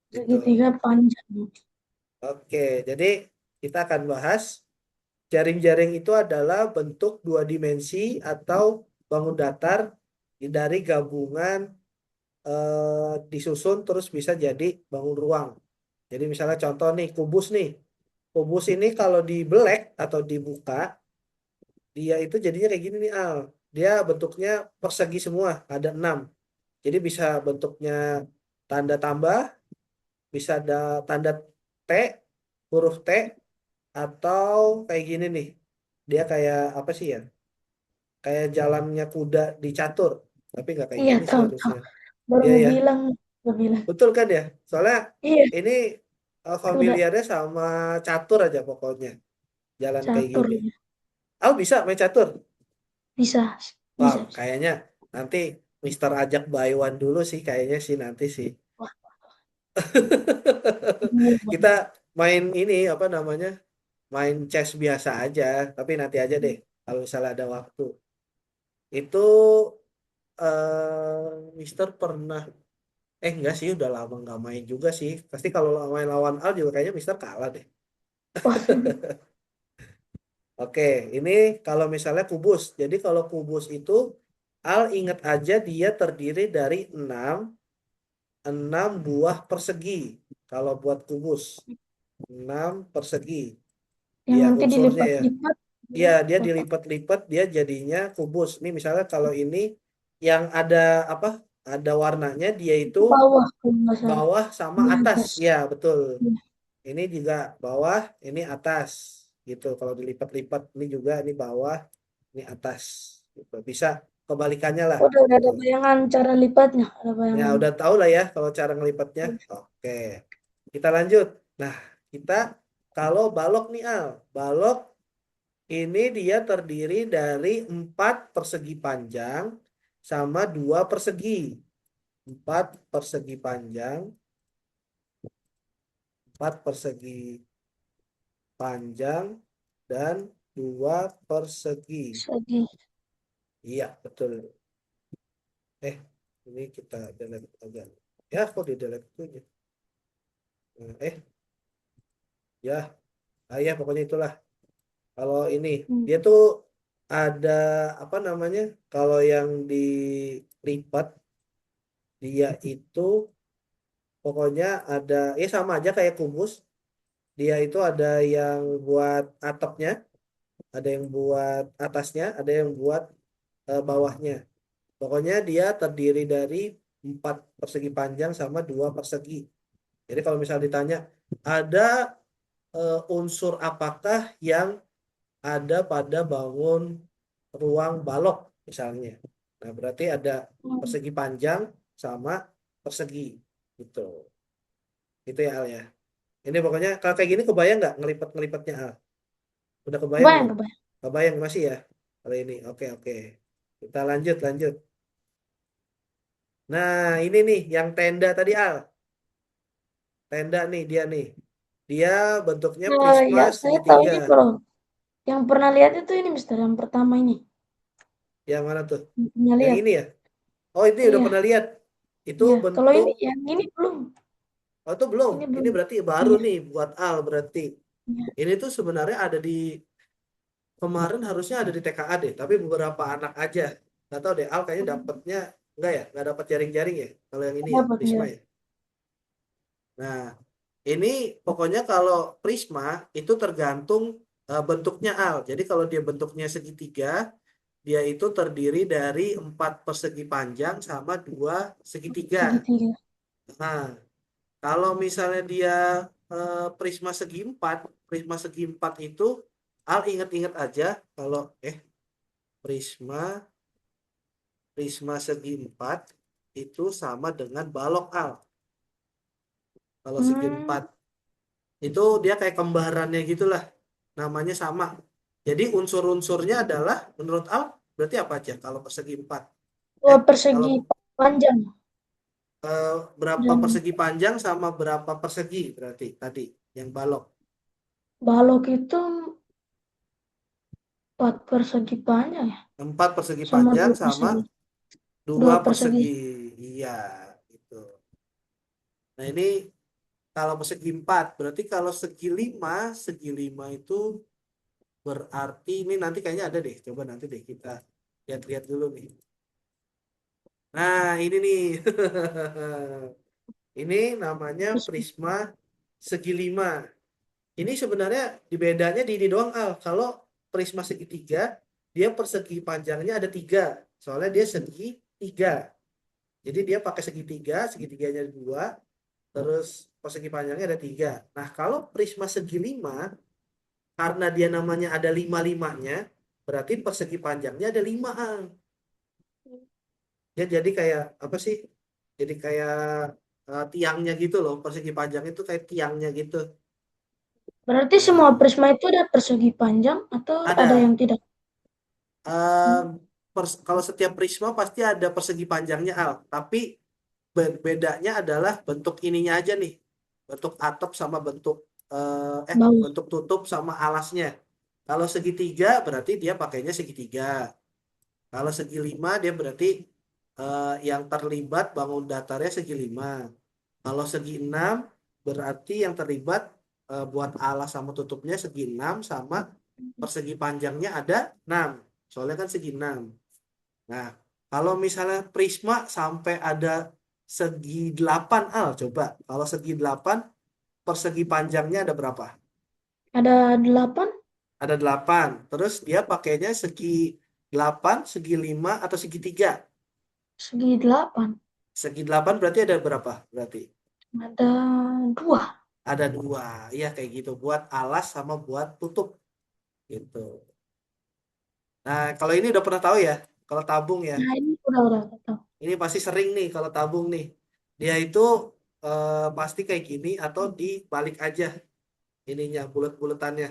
Gitu. Segitiga panjang. Oke, jadi kita akan bahas jaring-jaring itu adalah bentuk dua dimensi atau bangun datar dari gabungan disusun terus bisa jadi bangun ruang. Jadi misalnya contoh nih, kubus nih. Kubus ini kalau dibelek atau dibuka, dia itu jadinya kayak gini nih Al. Dia bentuknya persegi semua, ada 6. Jadi bisa bentuknya tanda tambah, bisa ada tanda T, huruf T, atau kayak gini nih. Dia kayak apa sih ya? Kayak jalannya kuda di catur. Tapi nggak kayak Iya, gini sih tahu, tahu. harusnya. Baru Iya mau ya, bilang, baru bilang. betul kan ya? Soalnya Iya, ini kuda familiarnya sama catur aja pokoknya. Jalan kayak catur gini. ya. Oh bisa main catur? Bisa, Wah, bisa, bisa. kayaknya nanti Mister ajak Baywan dulu sih kayaknya sih nanti sih. Wah, iya, Kita Bang. main ini apa namanya? Main chess biasa aja, tapi nanti aja deh kalau misalnya ada waktu. Itu Mister pernah enggak sih udah lama nggak main juga sih. Pasti kalau main lawan Al juga kayaknya Mister kalah deh. Wah, Oke, ini kalau misalnya kubus. Jadi kalau kubus itu Al ingat aja dia terdiri dari 6 buah persegi. Kalau buat kubus, 6 persegi. yang Ya, nanti unsurnya ya. dilipat-lipat. Iya, dia Kotak. dilipat-lipat, dia jadinya kubus. Ini misalnya kalau ini yang ada apa? Ada warnanya, dia itu Itu bawah, kalau nggak salah. bawah sama Di atas. atas. Ya, betul. Iya. Ini juga bawah, ini atas. Gitu. Kalau dilipat-lipat, ini juga ini bawah, ini atas. Gitu. Bisa kebalikannya lah. Udah Gitu. ada bayangan cara lipatnya. Ada Ya, bayangan. udah tahu lah ya kalau cara ngelipatnya. Oke. Kita lanjut. Nah, kita kalau balok nih Al. Balok ini dia terdiri dari 4 persegi panjang sama 2 persegi. 4 persegi panjang, 4 persegi panjang, dan 2 persegi. Segi. Iya, betul. Eh, ini kita delete aja. Ya, kok di delete itu? Ya, ya pokoknya itulah. Kalau ini, Hmm. dia tuh ada apa namanya? Kalau yang dilipat, dia itu pokoknya ada ya sama aja kayak kubus. Dia itu ada yang buat atapnya, ada yang buat atasnya, ada yang buat bawahnya. Pokoknya dia terdiri dari 4 persegi panjang sama 2 persegi. Jadi kalau misalnya ditanya ada unsur apakah yang ada pada bangun ruang balok misalnya. Nah berarti ada Hmm. persegi panjang sama persegi gitu. Itu ya Al ya. Ini pokoknya kalau kayak gini kebayang nggak ngelipat-ngelipatnya Al? Udah kebayang Kebayang, belum? kebayang. Kebayang masih ya? Kalau ini, oke oke. Kita lanjut lanjut. Nah ini nih yang tenda tadi Al. Tenda nih dia nih. Dia bentuknya prisma Ya, saya tahu segitiga. ini, bro. Yang pernah lihat itu ini, Mister, yang pertama ini. Yang mana tuh? Yang pernah Yang lihat. ini ya? Oh ini udah pernah Iya, lihat. Itu iya. Kalau bentuk. ini, yang ini belum. Oh itu belum. Ini Ini belum. berarti baru Iya, nih buat Al berarti. iya. Ini tuh sebenarnya ada di kemarin harusnya ada di TKA deh, tapi beberapa anak aja. Nggak tahu deh, Al kayaknya dapetnya enggak ya? Nggak dapat jaring-jaring ya? Kalau yang ini ya, Dapat, Prisma ya. ya. Nah, ini pokoknya kalau Prisma itu tergantung bentuknya Al. Jadi kalau dia bentuknya segitiga, dia itu terdiri dari 4 persegi panjang sama 2 segitiga. Segitiga. Nah, kalau misalnya dia prisma segi empat itu Al inget-inget aja kalau prisma prisma segi empat itu sama dengan balok Al. Kalau segi empat Hmm, itu dia kayak kembarannya gitulah, namanya sama. Jadi unsur-unsurnya adalah menurut Al berarti apa aja kalau persegi empat? dua Kalau persegi panjang berapa dan persegi panjang sama berapa persegi berarti tadi yang balok? balok itu 4 persegi panjang ya, Empat persegi sama panjang dua sama persegi. dua Dua persegi. persegi. Iya, gitu. Nah, ini kalau persegi empat, berarti kalau segi lima itu berarti ini nanti kayaknya ada deh. Coba nanti deh kita lihat-lihat dulu nih. Nah, ini nih. Ini namanya Persegi. prisma segi lima. Ini sebenarnya di bedanya di ini doang Al. Kalau prisma segitiga, dia persegi panjangnya ada tiga. Soalnya dia segi tiga. Jadi dia pakai segitiga, segitiganya dua, terus persegi panjangnya ada tiga. Nah, kalau prisma segi lima, karena dia namanya ada lima-limanya, berarti persegi panjangnya ada lima. Ang. Ya, jadi kayak apa sih? Jadi kayak tiangnya gitu loh. Persegi panjang itu kayak tiangnya gitu. Berarti semua Nah, prisma itu ada persegi panjang atau ada yang ada. tidak? em, Hmm, kalau setiap prisma pasti ada persegi panjangnya, Al. Tapi bedanya adalah bentuk ininya aja nih. Bentuk atap sama bawah. bentuk tutup sama alasnya. Kalau segitiga berarti dia pakainya segitiga. Kalau segi lima dia berarti yang terlibat bangun datarnya segi lima. Kalau segi enam berarti yang terlibat buat alas sama tutupnya segi enam sama persegi panjangnya ada enam. Soalnya kan segi enam. Nah, kalau misalnya prisma sampai ada segi 8 Al, coba. Kalau segi 8 persegi panjangnya ada berapa? Ada 8, Ada 8. Terus dia pakainya segi 8, segi 5 atau segi 3. segi 8. Segi 8 berarti ada berapa? Berarti Ada 2. ada dua. Iya kayak gitu. Buat alas sama buat tutup gitu. Nah, kalau ini udah pernah tahu ya. Kalau tabung ya. Nah, ini udah tahu. Ini pasti sering nih kalau tabung nih. Dia itu pasti kayak gini atau dibalik aja ininya bulat-bulatannya.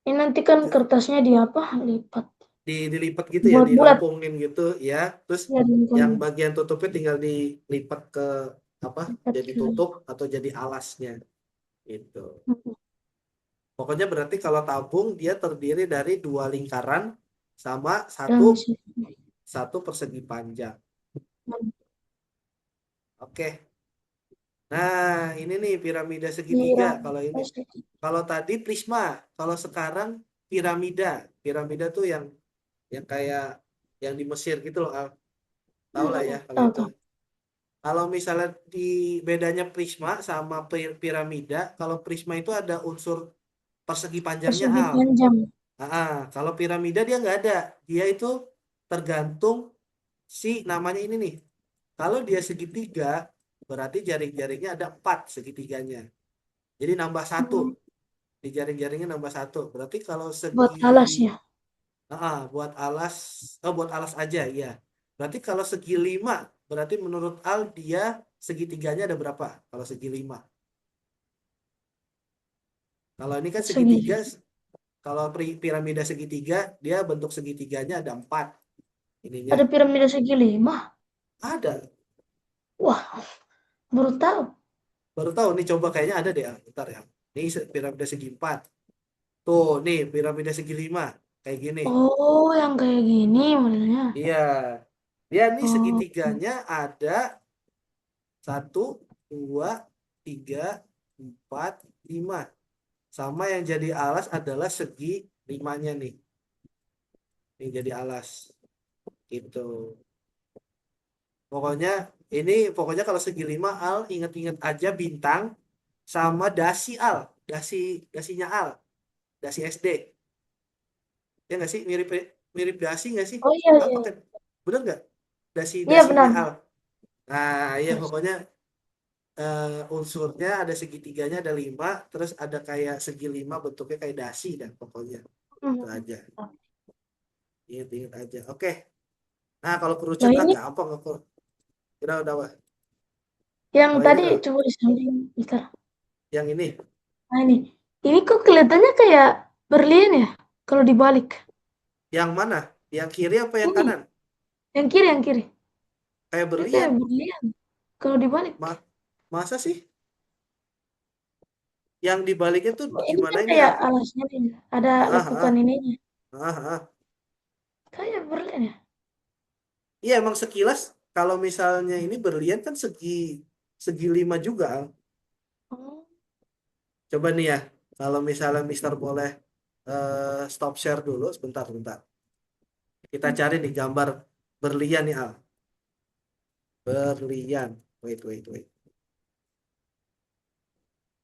Ini nanti kan kertasnya di apa? Lipat. Dilipat gitu ya, Bulat-bulat. dilengkungin gitu ya. Terus Ya, di yang lingkungan. bagian tutupnya tinggal dilipat ke apa? Lipat Jadi ke. tutup atau jadi alasnya gitu. Pokoknya berarti kalau tabung dia terdiri dari dua lingkaran sama satu Dan sini. satu persegi panjang. Oke. Nah, ini nih piramida segitiga. Kalau ini, Piramida segi. kalau tadi prisma, kalau sekarang piramida. Piramida tuh yang kayak yang di Mesir gitu loh, Al. Tahu lah ya kalau Tahu, itu. tahu. Kalau misalnya di bedanya prisma sama piramida, kalau prisma itu ada unsur persegi panjangnya, Persegi Al. panjang. Kalau piramida dia nggak ada. Dia itu tergantung si namanya ini nih. Kalau dia segitiga, berarti jaring-jaringnya ada 4 segitiganya. Jadi nambah satu. Hmm, Di jaring-jaringnya nambah satu. Berarti kalau buat segi alas ya. buat alas, buat alas aja ya. Berarti kalau segi 5, berarti menurut Al dia segitiganya ada berapa? Kalau segi 5. Kalau ini kan segitiga, Segitiga. kalau piramida segitiga, dia bentuk segitiganya ada 4 ininya. Ada piramida segi 5. Ada. Wah, baru tahu. Baru tahu nih, coba kayaknya ada deh. Bentar ya. Ini piramida segi 4. Tuh, nih piramida segi 5. Kayak gini. Oh, yang kayak gini modelnya. Iya. Dia nih Oh, segitiganya ada 1, 2, 3, 4, 5. Sama yang jadi alas adalah segi 5-nya nih. Yang jadi alas. Gitu. Pokoknya pokoknya kalau segi 5 al inget-inget aja bintang sama dasi al. Dasinya al. Dasi SD. Ya nggak sih? Mirip mirip dasi nggak sih? oh iya Al iya. pakai bener nggak? Iya Dasinya benar. al. Nah, iya Terus, pokoknya unsurnya ada segitiganya ada 5, terus ada kayak segi 5 bentuknya kayak dasi dan pokoknya itu hmm. aja. Ingat-ingat aja. Oke. Nah, kalau Nah kerucut ini gampang aku. Udah, Wak. yang Kalau ini tadi udah coba disamping Mister. yang ini, Nah ini kok kelihatannya kayak berlian ya kalau dibalik. yang mana? Yang kiri apa yang Ini kanan? yang kiri. Kayak Ini kayak berlian. berlian kalau dibalik. Ma- Masa sih? Yang dibaliknya tuh Oh, ini gimana kan ini, kayak Al? alasnya nih, ada Ah, lekukan ah, ininya. ah, ah. Kayak berlian ya. Iya, emang sekilas kalau misalnya ini berlian kan segi segi 5 juga, Al. Oh, Coba nih ya, kalau misalnya Mister boleh stop share dulu sebentar, sebentar. Kita cari nih gambar berlian nih, Al. Berlian. Wait, wait, wait.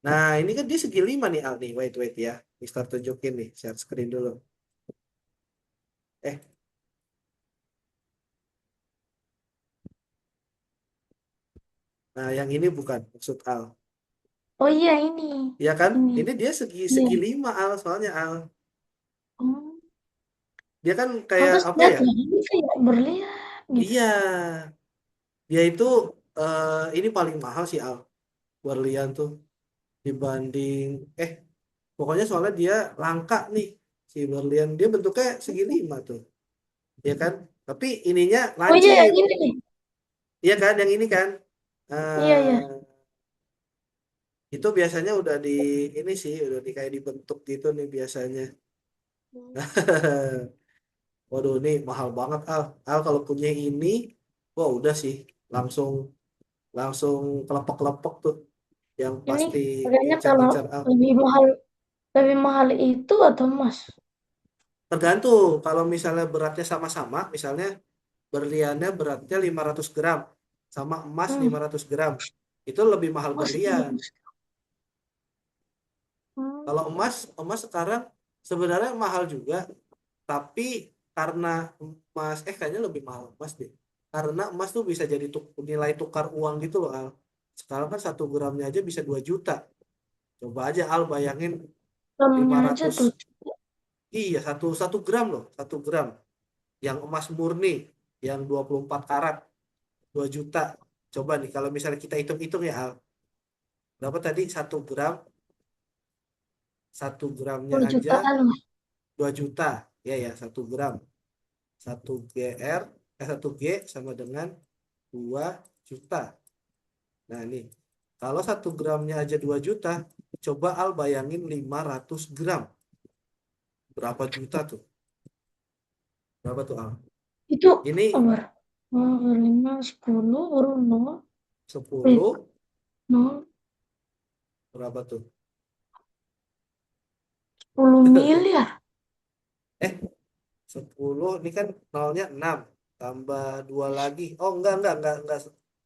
Nah, ini kan dia segi 5 nih, Al nih. Wait, wait ya. Mister tunjukin nih, share screen dulu. Eh, nah yang ini bukan maksud Al. oh iya ini. Ya kan? Ini. Ini dia segi Iya. segi 5 Al, soalnya Al. Oh, Dia kan kayak pantas apa lihat ya? ya. Ini kayak berlian gitu. Iya, dia itu ini paling mahal sih Al. Berlian tuh dibanding eh pokoknya soalnya dia langka nih si berlian. Dia bentuknya segi 5 tuh. Ya kan? Tapi ininya Oh iya yang lancip. ini nih. Iya kan yang ini kan? Iya iya. eh itu biasanya udah di ini sih udah di kayak dibentuk gitu nih biasanya. Waduh, ini mahal banget Al. Al kalau punya ini, wah udah sih langsung langsung kelepek-kelepek tuh yang Ini pasti harganya kalau incar-incar Al. lebih mahal itu atau emas? Tergantung kalau misalnya beratnya sama-sama, misalnya berliannya beratnya 500 gram sama emas Hmm, 500 gram. Itu lebih mahal emas berlian. 500. Hmm, Kalau emas, emas sekarang sebenarnya mahal juga, tapi karena emas, kayaknya lebih mahal emas deh. Karena emas tuh bisa jadi nilai tukar uang gitu loh, Al. Sekarang kan 1 gramnya aja bisa 2 juta. Coba aja Al bayangin lima gramnya aja ratus tuh. Iya, satu gram loh, 1 gram. Yang emas murni, yang 24 karat, 2 juta. Coba nih, kalau misalnya kita hitung-hitung ya, Al. Berapa tadi? 1 gram, 1 gramnya 10 aja jutaan lah. 2 juta. Ya, ya, 1 gram. 1 GR, 1 G sama dengan 2 juta. Nah, ini. Kalau 1 gramnya aja 2 juta, coba Al bayangin 500 gram. Berapa juta tuh? Berapa tuh, Al? Itu Ini apa? Oh, 5, 10, baru 0. Eh, 10, 0, berapa tuh? 10 miliar. Eh, 10 ini kan nolnya 6 tambah 2 lagi. Oh, enggak.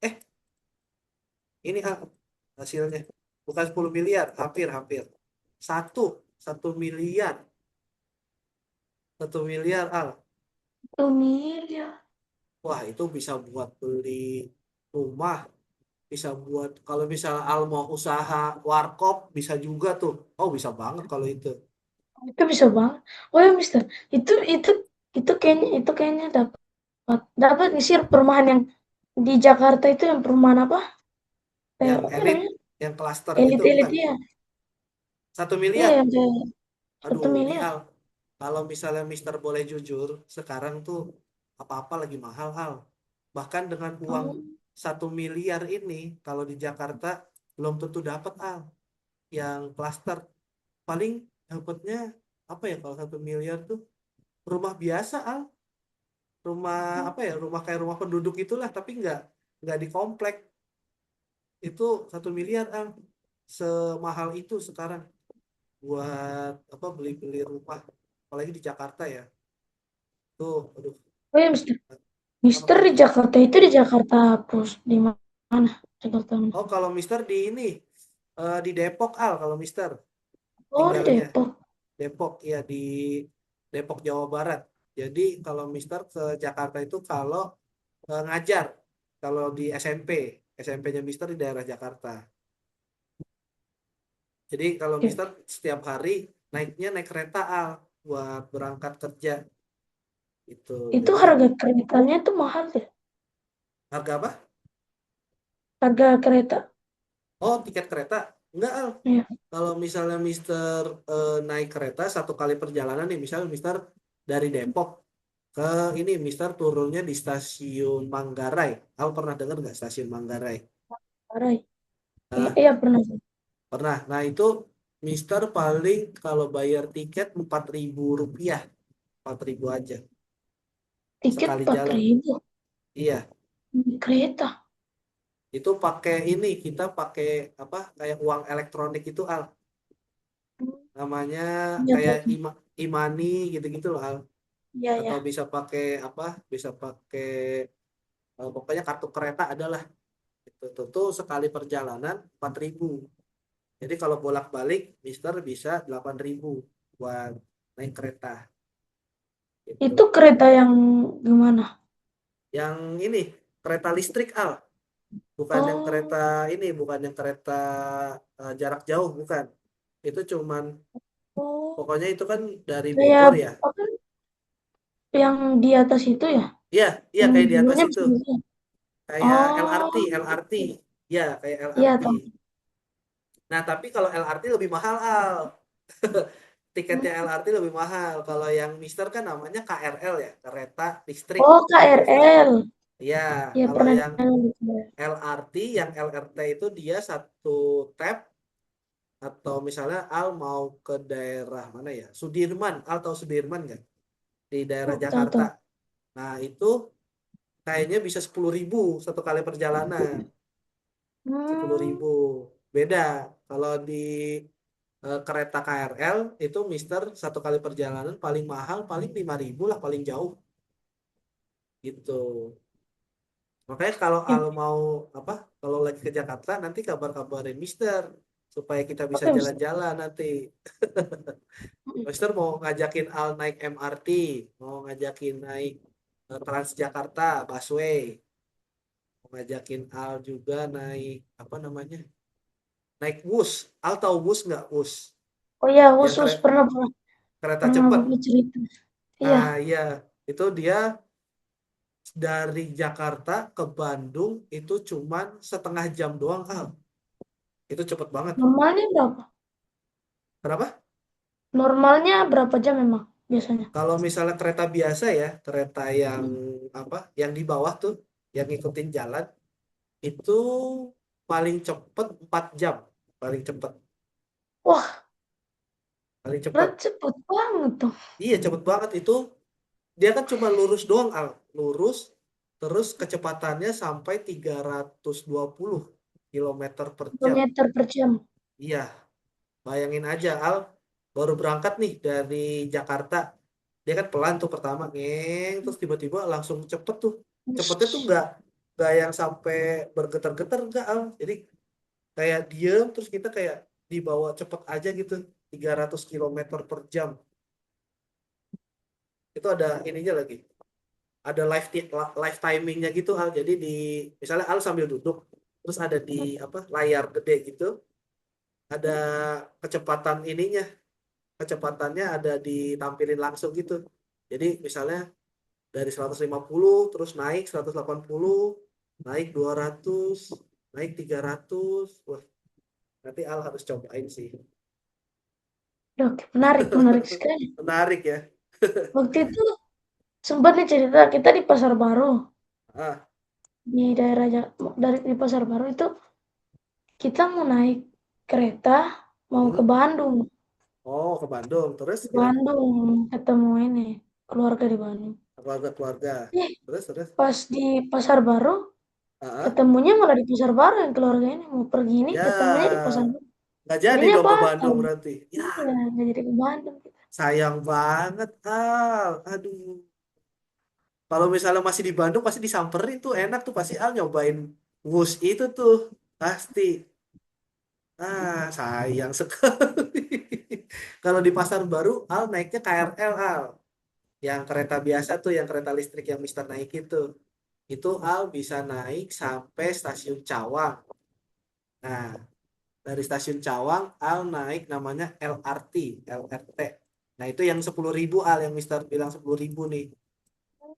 Eh, ini hasilnya bukan 10 miliar, hampir. Satu, 1 miliar. 1 miliar, Al. 1 miliar. Wah, itu bisa buat beli rumah, bisa buat kalau misalnya Al mau usaha warkop bisa juga tuh. Oh, bisa banget kalau itu. Itu bisa banget. Oh ya, Mister. Itu itu itu kayaknya dapat dapat ngisi perumahan yang di Jakarta itu yang perumahan apa? Yang Apa elit, namanya? yang klaster gitu Elit-elit bukan? ya. 1 Iya miliar. yang kayak Aduh, satu ini miliar. Al. Kalau misalnya Mister boleh jujur, sekarang tuh apa-apa lagi mahal Al. Bahkan dengan uang Oh, 1 miliar ini, kalau di Jakarta belum tentu dapat Al. Yang klaster paling dapatnya apa ya kalau 1 miliar tuh rumah biasa Al. Rumah apa ya? Rumah kayak rumah penduduk itulah, tapi nggak di komplek. Itu 1 miliar Al. Semahal itu sekarang buat apa beli-beli rumah. Apalagi di Jakarta ya. Tuh, aduh, oh ya Mister. Mister di apa? Jakarta itu di Jakarta Pus di mana? Jakarta mana? Oh, kalau Mister di ini di Depok Al kalau Mister Oh di tinggalnya Depok. Depok ya di Depok Jawa Barat. Jadi kalau Mister ke Jakarta itu kalau ngajar, kalau di SMP, SMP-nya Mister di daerah Jakarta. Jadi kalau Oke. Mister setiap hari naiknya naik kereta Al buat berangkat kerja itu. Itu Jadi harga keretanya tuh mahal ya? harga apa? Harga kereta. Oh, tiket kereta? Enggak Al. Iya. Kalau misalnya Mister naik kereta 1 kali perjalanan nih, misalnya Mister dari Depok ke ini, Mister turunnya di stasiun Manggarai. Aku pernah dengar nggak stasiun Manggarai? Parah. Iya, Nah, iya pernah. pernah. Nah, itu Mister paling kalau bayar tiket Rp4.000, 4.000 aja Tiket sekali empat jalan. ribu Iya, di kereta. itu pakai ini kita pakai apa kayak uang elektronik itu Al. Namanya Iya kayak tahu. Imani gitu-gitu loh Al. Iya ya. Atau bisa pakai apa? Bisa pakai pokoknya kartu kereta adalah itu tuh sekali perjalanan 4.000. Jadi kalau bolak-balik Mister bisa 8.000 buat naik kereta Itu itu. kereta yang gimana? Yang ini kereta listrik Al, bukan yang kereta Oh, ini, bukan yang kereta jarak jauh, bukan. Itu cuman oh, pokoknya itu kan dari kayak Bogor ya. apa? Yang di atas itu ya? Iya, iya Yang kayak di atas dulunya itu. bisa. Kayak Oh, LRT. Ya, kayak iya LRT. tahu. Nah, tapi kalau LRT lebih mahal Al. Tiketnya Hmm. LRT lebih mahal. Kalau yang Mister kan namanya KRL ya, kereta listrik Oh, Mister. KRL. Iya, Iya kalau pernah yang dengar gitu. LRT, yang LRT itu dia satu tab atau misalnya Al mau ke daerah mana ya? Sudirman, Al tahu Sudirman nggak? Di daerah Oh, tahu Jakarta. tahu. Nah, itu kayaknya bisa 10.000 1 kali perjalanan. sepuluh Hmm, ribu. Beda. Kalau di kereta KRL itu Mister 1 kali perjalanan paling mahal paling 5.000 lah paling jauh gitu. Makanya kalau ya. Al mau apa? Kalau lagi ke Jakarta nanti kabar-kabarin Mister supaya kita bisa Oke, Mister. jalan-jalan nanti. Hmm. Mister mau ngajakin Al naik MRT, mau ngajakin naik Transjakarta, busway, mau ngajakin Al juga naik apa namanya? Naik bus. Al tahu bus nggak bus? Oh iya, Yang khusus pernah pernah kereta pernah cepat. bapak cerita. Iya, Nah, iya, itu dia dari Jakarta ke Bandung itu cuman setengah jam doang, Al. Itu cepet banget. normalnya berapa? Kenapa? Normalnya berapa jam memang biasanya? Kalau misalnya kereta biasa ya, kereta yang Hmm. apa? Yang di bawah tuh, yang ngikutin jalan, itu paling cepet 4 jam. Paling cepet. Wah, Paling cepet. berarti cepet banget tuh. Iya, cepet banget. Itu dia kan cuma lurus doang, Al. Lurus, terus kecepatannya sampai 320 km/jam. Kilometer per jam. Iya, bayangin aja Al baru berangkat nih dari Jakarta. Dia kan pelan tuh pertama ngeng terus tiba-tiba langsung cepet tuh. Cepetnya tuh Ush. nggak yang sampai bergetar-getar enggak Al. Jadi kayak diem terus kita kayak dibawa cepet aja gitu 300 km/jam. Itu ada ininya lagi. Ada live timingnya gitu Al. Jadi di misalnya Al sambil duduk terus ada di apa layar gede gitu ada kecepatan ininya kecepatannya ada ditampilin langsung gitu. Jadi misalnya dari 150 terus naik 180, naik 200, naik 300. Wah, nanti Al harus cobain sih. Oke, menarik, menarik sekali. Menarik ya. Waktu itu sempat nih cerita kita di Pasar Baru, Ah, di daerah dari di Pasar Baru itu kita mau naik kereta mau ke mm. Bandung. Oh, ke Bandung. Terus Ke gimana? Bandung ketemu ini keluarga di Bandung. Keluarga-keluarga. Eh, Terus. pas di Pasar Baru Ah, ketemunya malah di Pasar Baru yang keluarga ini mau pergi ini ketemunya di ya, Pasar Baru. nggak jadi Jadinya dong ke batal. Bandung berarti. Ya, Iya, nggak jadi ke Bandung kita. sayang banget, Al. Aduh. Kalau misalnya masih di Bandung, pasti disamperin tuh. Enak tuh, pasti Al nyobain wus itu tuh. Pasti. Ah, sayang sekali. Kalau di Pasar Baru, Al naiknya KRL, Al. Yang kereta biasa tuh, yang kereta listrik yang Mister naikin tuh. Itu Al bisa naik sampai stasiun Cawang. Nah, dari stasiun Cawang, Al naik namanya LRT, LRT. Nah, itu yang 10.000 Al, yang Mister bilang 10.000 nih.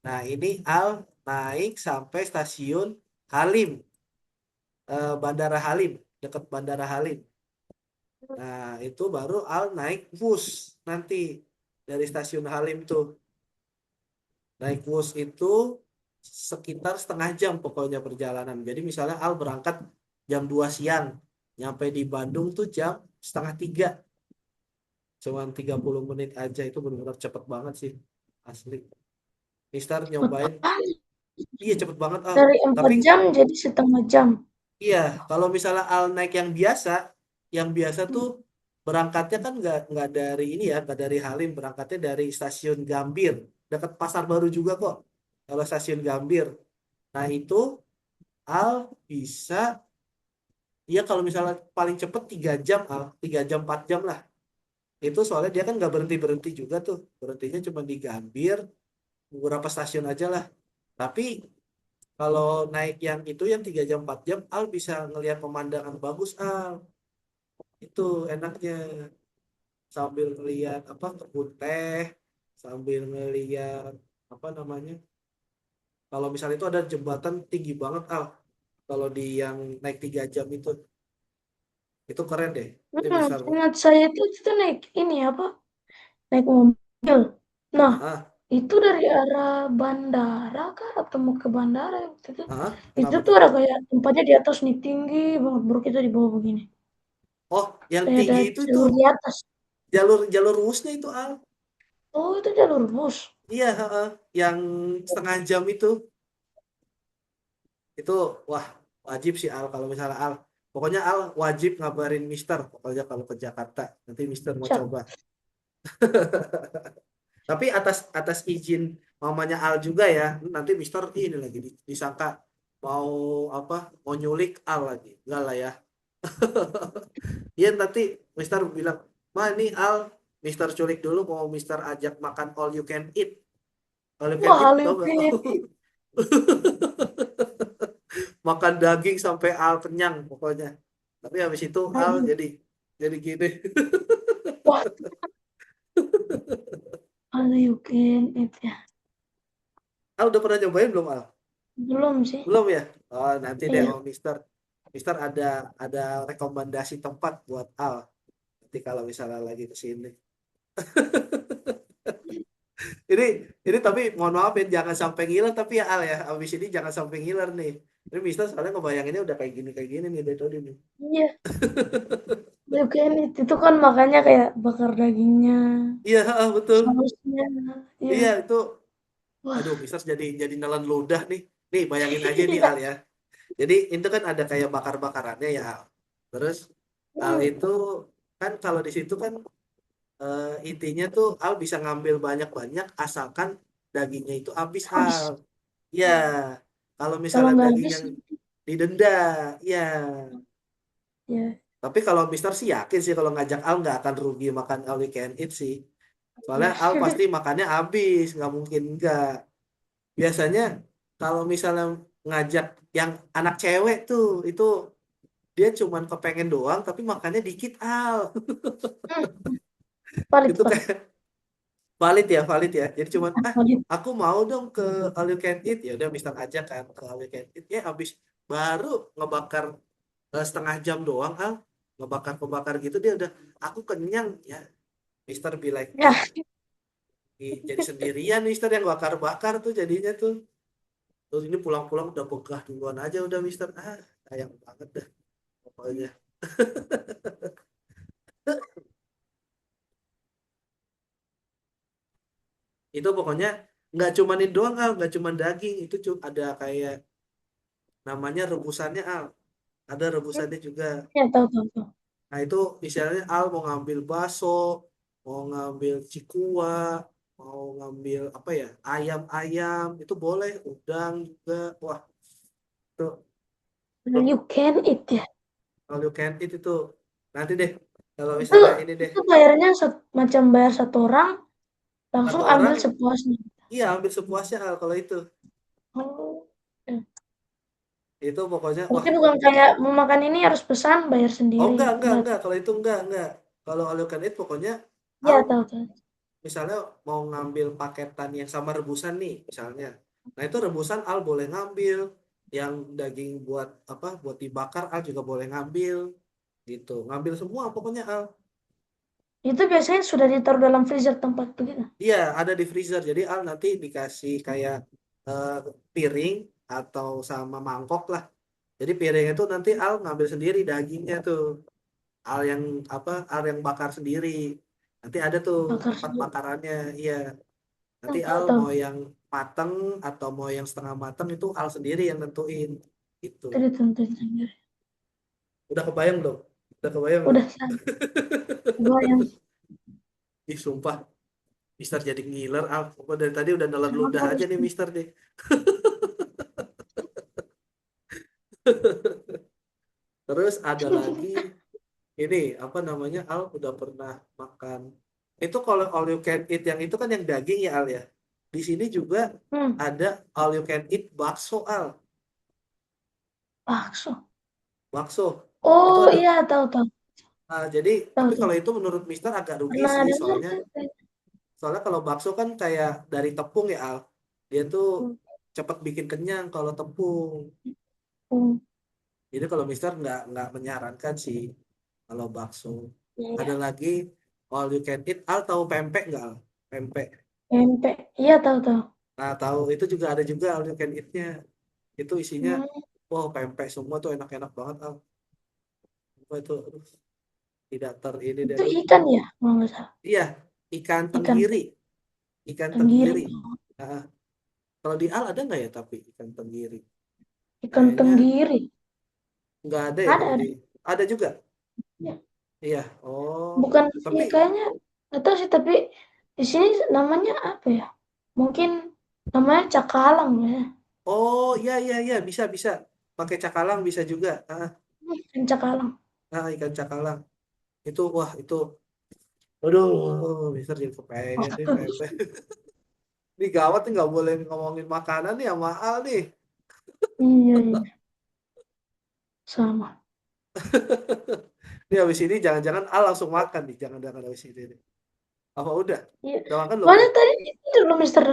Nah, ini Al naik sampai stasiun Halim, Bandara Halim, dekat Bandara Halim. Nah, itu baru Al naik bus nanti dari stasiun Halim tuh. Naik bus itu sekitar setengah jam pokoknya perjalanan. Jadi misalnya Al berangkat jam 2 siang, nyampe di Bandung tuh jam setengah 3. Cuman 30 menit aja, itu benar-benar cepet banget sih. Asli. Mister Cepet nyobain, banget. iya cepet banget Al. Dari Tapi 4 jam jadi setengah jam. iya, kalau misalnya Al naik yang biasa tuh berangkatnya kan nggak dari ini ya, nggak dari Halim, berangkatnya dari stasiun Gambir, dekat Pasar Baru juga kok. Kalau stasiun Gambir, nah itu Al bisa, ya kalau misalnya paling cepet 3 jam Al, 3 jam 4 jam lah. Itu soalnya dia kan nggak berhenti berhenti juga tuh, berhentinya cuma di Gambir, beberapa stasiun aja lah. Tapi kalau naik yang itu yang 3 jam 4 jam, Al bisa ngelihat pemandangan bagus Al. Itu enaknya sambil ngelihat apa kebun teh, sambil ngelihat apa namanya. Kalau misalnya itu ada jembatan tinggi banget Al. Kalau di yang naik 3 jam itu keren deh. Itu bisa. Ingat saya itu naik ini apa? Naik mobil. Nah, Ah, itu dari arah bandara kah atau mau ke bandara waktu itu? Itu kenapa tuh tuh? ada kayak tempatnya di atas nih tinggi banget, baru kita di bawah begini. Oh, yang Kayak ada tinggi itu tuh jalur di atas. jalur jalur rusnya itu Al. Oh, itu jalur bus. Iya, heeh. Yang setengah jam itu wah wajib sih Al, kalau misalnya Al, pokoknya Al wajib ngabarin Mister pokoknya kalau ke Jakarta nanti Mister mau Siap. coba. Tapi atas atas izin mamanya Al juga ya, nanti Mister ini lagi disangka mau apa, mau nyulik Al lagi, enggak lah ya. Iya nanti Mister bilang, "Ma ini Al, Mister culik dulu, mau Mister ajak makan all you can eat." All you can Wah, eat Halim tau gak? Kennedy. Makan daging sampai Al kenyang pokoknya. Tapi habis itu Al Halim. jadi gini. Wah, Halim Kennedy ya. Al udah pernah nyobain belum Al? Belum sih. Belum ya? Oh, nanti deh Iya. sama Mister. Mister ada rekomendasi tempat buat Al. Nanti kalau misalnya lagi ke sini. Ini ini tapi mohon maaf ya, jangan sampai ngiler tapi ya Al ya. Habis ini jangan sampai ngiler nih. Ini Mister soalnya ngebayanginnya udah kayak gini nih dari tadi nih. Iya. Halim Kennedy itu kan makanya kayak bakar dagingnya, Iya, betul. sausnya. Iya. Iya itu, aduh Wah. Mister jadi nelan ludah nih. Nih bayangin aja nih Iya. Al ya. Jadi itu kan ada kayak bakar-bakarannya ya Al. Terus Al Hmm, itu kan kalau di situ kan intinya tuh Al bisa ngambil banyak-banyak asalkan dagingnya itu habis habis. Al. Ya, kalau Kalau misalnya nggak daging habis, yang didenda, ya. ya. Tapi kalau Mister sih yakin sih kalau ngajak Al nggak akan rugi makan all you can eat sih. Soalnya Iya. Al pasti makannya habis, nggak mungkin nggak. Biasanya kalau misalnya ngajak yang anak cewek tuh, itu dia cuman kepengen doang tapi makannya dikit Al. Hmm, valid, Itu valid. kayak valid ya. Jadi cuman Valid. aku mau dong ke all you can eat, ya udah Mister ajak kan ke all you can eat. Ya habis baru ngebakar setengah jam doang Al. Ngebakar-ngebakar gitu dia udah aku kenyang ya. Mister be like, Ya, jadi sendirian Mister yang bakar-bakar tuh jadinya tuh. Terus ini pulang-pulang udah begah duluan aja udah Mister. Sayang banget dah pokoknya. Itu pokoknya nggak cuman ini doang Al, nggak cuman daging, itu ada kayak namanya rebusannya Al. Ada rebusannya juga. ya tahu tahu tahu. Nah itu misalnya Al mau ngambil bakso, mau ngambil cikua, mau ngambil apa ya, ayam-ayam, itu boleh, udang juga. Wah, itu Well, you can eat ya. all you can eat itu. Nanti deh, kalau Itu misalnya ini deh, itu bayarnya macam bayar satu orang langsung satu ambil orang, sepuasnya. iya ambil sepuasnya Al kalau itu. Oh. Ya. Itu pokoknya, wah, Berarti bukan kayak mau makan ini harus pesan bayar oh sendiri. Enggak. enggak. Kalau itu enggak. Kalau all you can eat pokoknya Al Ya tahu tahu. misalnya mau ngambil paketan yang sama rebusan nih misalnya, nah itu rebusan Al boleh ngambil, yang daging buat apa buat dibakar Al juga boleh ngambil gitu, ngambil semua pokoknya Al. Itu biasanya sudah ditaruh dalam freezer tempat begitu. Iya ada di freezer, jadi Al nanti dikasih kayak eh, piring atau sama mangkok lah, jadi piring itu nanti Al ngambil sendiri dagingnya tuh, Al yang apa Al yang bakar sendiri, nanti ada tuh Bakar tempat sendiri. bakarannya. Iya. Nanti Tahu tahu Al tahu. mau yang mateng atau mau yang setengah mateng itu Al sendiri yang nentuin. Gitu. Itu ditentuin sendiri. Udah kebayang belum? Udah kebayang belum? Udah saya. Gua yang Ih, sumpah. Mister jadi ngiler, Al. Pokoknya dari tadi udah nelan sama ludah aja harus nih Mister nih. Terus ada lagi, ini apa namanya, Al udah pernah makan. Itu kalau all you can eat yang itu kan yang daging ya Al ya. Di sini juga hmm, ada all you can eat bakso Al. bakso. Bakso. Itu Oh ada. iya tahu tahu Jadi, tahu tapi tahu. kalau itu menurut Mister agak rugi Pernah sih, dengar soalnya tuh kayak soalnya kalau bakso kan kayak dari tepung ya Al, dia tuh hmm, cepet bikin kenyang kalau tepung. hmm, Jadi kalau Mister nggak menyarankan sih kalau bakso. iya iya. Ada lagi all you can eat. Al tahu pempek nggak Al? Pempek. Pempek. Iya tahu tahu. Nah tahu itu juga ada juga all you can eat-nya. Itu isinya, Hmm, wow pempek semua tuh enak-enak banget Al. Apa itu? Aduh, tidak ter ini deh. itu Aduh. ikan ya kalau nggak salah. Iya, ikan Ikan tenggiri. Ikan tenggiri. tenggiri. Nah, kalau di Al ada nggak ya tapi ikan tenggiri? Ikan Kayaknya tenggiri. nggak ada ya Ada kalau di. ada. Ada juga. Ya. Iya. Oh, Bukan sih tapi kayaknya nggak tahu sih tapi di sini namanya apa ya? Mungkin namanya cakalang ya. iya iya iya bisa bisa. Pakai cakalang bisa juga. Ikan cakalang. Ikan cakalang. Itu wah itu. Aduh, bisa jadi kepengen nih pempek. Ini gawat nih nggak boleh ngomongin makanan nih sama Al nih. Iya iya sama. Ini habis ini jangan-jangan Al langsung makan nih. Jangan-jangan habis ini nih. Apa udah? Iya. Udah makan belum Soalnya Al? tadi tidur loh Mister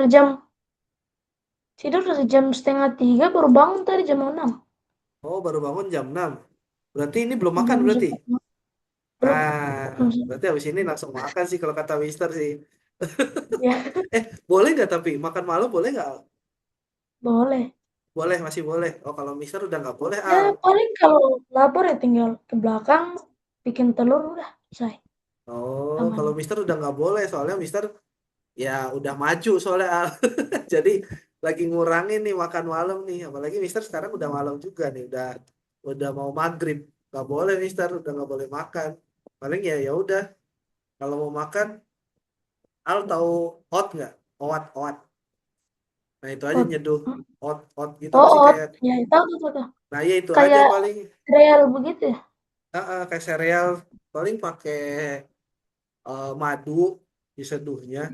tidur dari jam setengah tiga baru bangun tadi jam 6. Oh, baru bangun jam 6. Berarti ini belum makan Belum berarti. sempat makan. Belum. Ah, Belum sempat. berarti habis ini langsung makan sih kalau kata Mister sih. Ya Boleh nggak tapi makan malam boleh nggak Al? boleh. Boleh, masih boleh. Oh, kalau Mister udah nggak boleh Ya Al. paling kalau lapar ya tinggal ke belakang bikin telur udah selesai. Oh, kalau Aman. Mister udah nggak boleh soalnya Mister ya udah maju soalnya Al. Jadi lagi ngurangin nih makan malam nih. Apalagi Mister sekarang udah malam juga nih, udah mau maghrib. Nggak boleh Mister, udah nggak boleh makan. Paling ya udah. Kalau mau makan, Al tahu oat nggak? Oat. Nah itu aja Ot. nyeduh Hmm? oat gitu Oh apa sih ot. kayak. Ya tahu tahu tahu. Tahu. Nah ya itu aja Kayak paling. real begitu ya. Kayak sereal paling pakai madu diseduhnya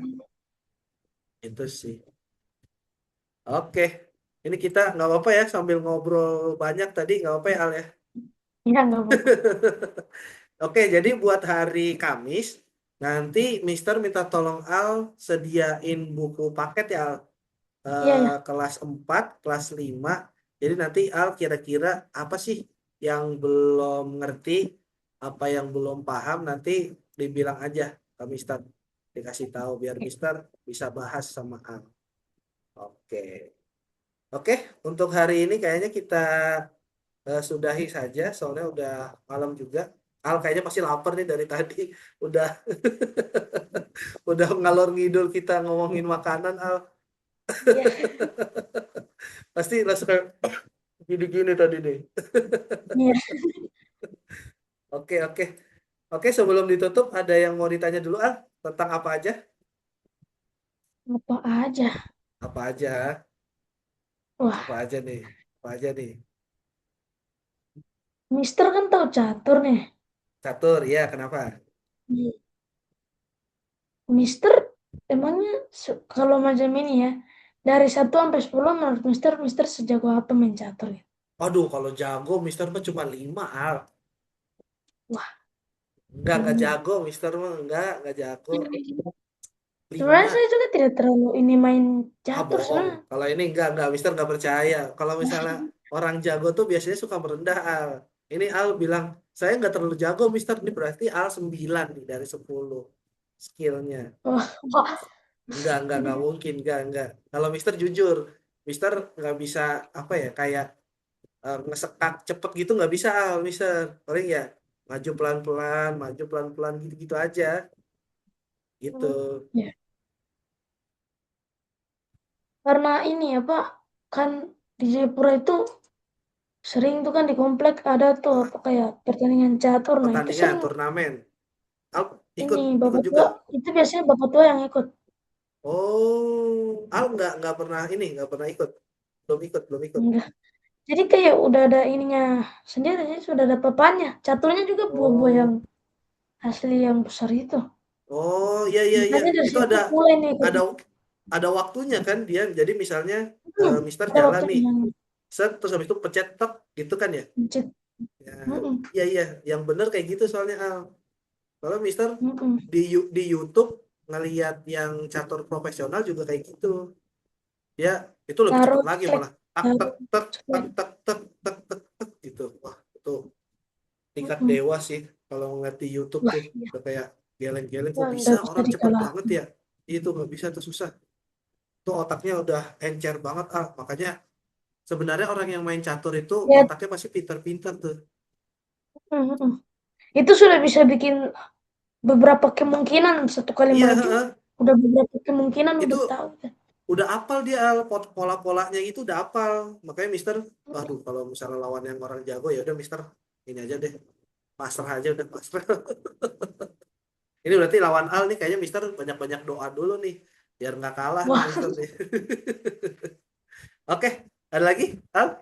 itu sih. Oke, ini kita nggak apa-apa ya sambil ngobrol banyak tadi nggak apa-apa ya Al ya. Ya nggak apa-apa. Oke, jadi buat hari Kamis nanti Mister minta tolong Al sediain buku paket ya Al. Iya ya. Kelas 4, kelas 5. Jadi nanti Al kira-kira apa sih yang belum ngerti, apa yang belum paham nanti dibilang aja. ke Mister, dikasih tahu biar Mister bisa bahas sama Al. Oke. Oke, untuk hari ini kayaknya kita sudahi saja, soalnya udah malam juga. Al kayaknya masih lapar nih dari tadi. Udah udah ngalor ngidul kita ngomongin makanan, Al. Iya. Pasti langsung kayak gini-gini tadi nih. Iya. Oke, oke. Oke, sebelum ditutup ada yang mau ditanya dulu, Al? Tentang apa aja? Apa aja? Apa aja? Wah, Apa aja nih? Apa aja nih? Mister kan tahu catur nih. Catur, ya kenapa? Iya. Mister emangnya kalau macam ini ya, dari 1 sampai 10 menurut Mister, Mister sejago apa main catur ya? Aduh, kalau jago Mister mah cuma 5, Al. Wah, Enggak 5. jago Mister mah, enggak jago. Sebenarnya 5. saya juga tidak terlalu ini main Ah, catur bohong. sebenarnya. Kalau ini enggak, Mister enggak percaya. Kalau misalnya orang jago tuh biasanya suka merendah, Al. Ini Al bilang, saya enggak terlalu jago, Mister. Ini berarti Al 9 nih dari 10 skillnya. Wah, wah. Enggak mungkin, enggak. Kalau Mister jujur, Mister nggak bisa apa ya, kayak ngesekak cepet gitu nggak bisa, Al, Mister. Paling ya maju pelan-pelan gitu-gitu aja, gitu. Ya, karena ini ya Pak, kan di Jayapura itu sering tuh kan di komplek ada tuh Hah? apa kayak pertandingan catur. Nah itu Pertandingan, sering turnamen. Al ikut ini ikut bapak juga. tua, itu biasanya bapak tua yang ikut. Oh, Al nggak pernah ini, nggak pernah ikut. Belum ikut. Enggak. Jadi kayak udah ada ininya sendiri sih, sudah ada papannya. Caturnya juga buah-buah yang Oh, asli yang besar itu. oh, iya. Makanya dari Itu situ mulai nih ikut. ada ada waktunya kan dia. Jadi misalnya Mister Ada jalan nih, waktunya yang set terus habis itu pencet tek gitu kan ya. mencet. Ya, Mm-mm. iya, yang bener kayak gitu soalnya, Al. Kalau Mister Mm-mm. di YouTube ngelihat yang catur profesional juga kayak gitu. Ya, itu lebih cepat Taruh lagi cek, malah. Tak tak taruh tak tak cek. tak tak tak tak tak gitu. Wah, itu tingkat Mm-mm. dewa sih kalau ngeliat di YouTube Wah, tuh. iya. Udah kayak geleng-geleng kok Wah, bisa nggak bisa orang cepet banget dikalahkan. ya. Itu nggak bisa tuh susah. Tuh otaknya udah encer banget, ah. Makanya sebenarnya orang yang main catur itu Ya, otaknya pasti pintar-pintar tuh. mm-mm. Itu sudah bisa bikin beberapa kemungkinan satu kali Iya, maju. heeh. Udah beberapa kemungkinan Itu udah tahu. udah apal dia, Al. Pola-polanya itu udah apal. Makanya Mister, waduh, kalau misalnya lawan yang orang jago ya udah Mister ini aja deh, pasrah aja udah pasrah. Ini berarti lawan Al nih kayaknya Mister banyak-banyak doa dulu nih biar nggak kalah nih Wah, Mister nih. Oke, ada lagi, Al?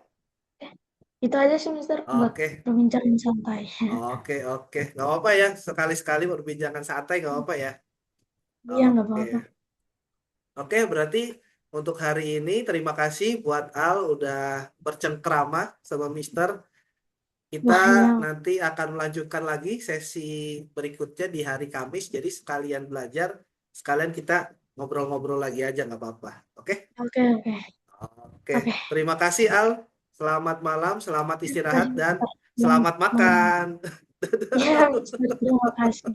itu aja sih Mister buat Oke, perbincangan santai. oke, nggak apa-apa ya, sekali-sekali perbincangan santai nggak apa-apa ya. Iya, nggak apa-apa. Oke, oke, berarti untuk hari ini terima kasih buat Al udah bercengkrama sama Mister. Kita Wah, iya. nanti akan melanjutkan lagi sesi berikutnya di hari Kamis. Jadi sekalian belajar, sekalian kita ngobrol-ngobrol lagi aja nggak apa-apa. Oke? Oke, oke. Oke. Oke. Terima kasih Al. Selamat malam, selamat Terima istirahat kasih dan Mister. Selamat selamat malam. makan. Iya, Mister. Terima kasih.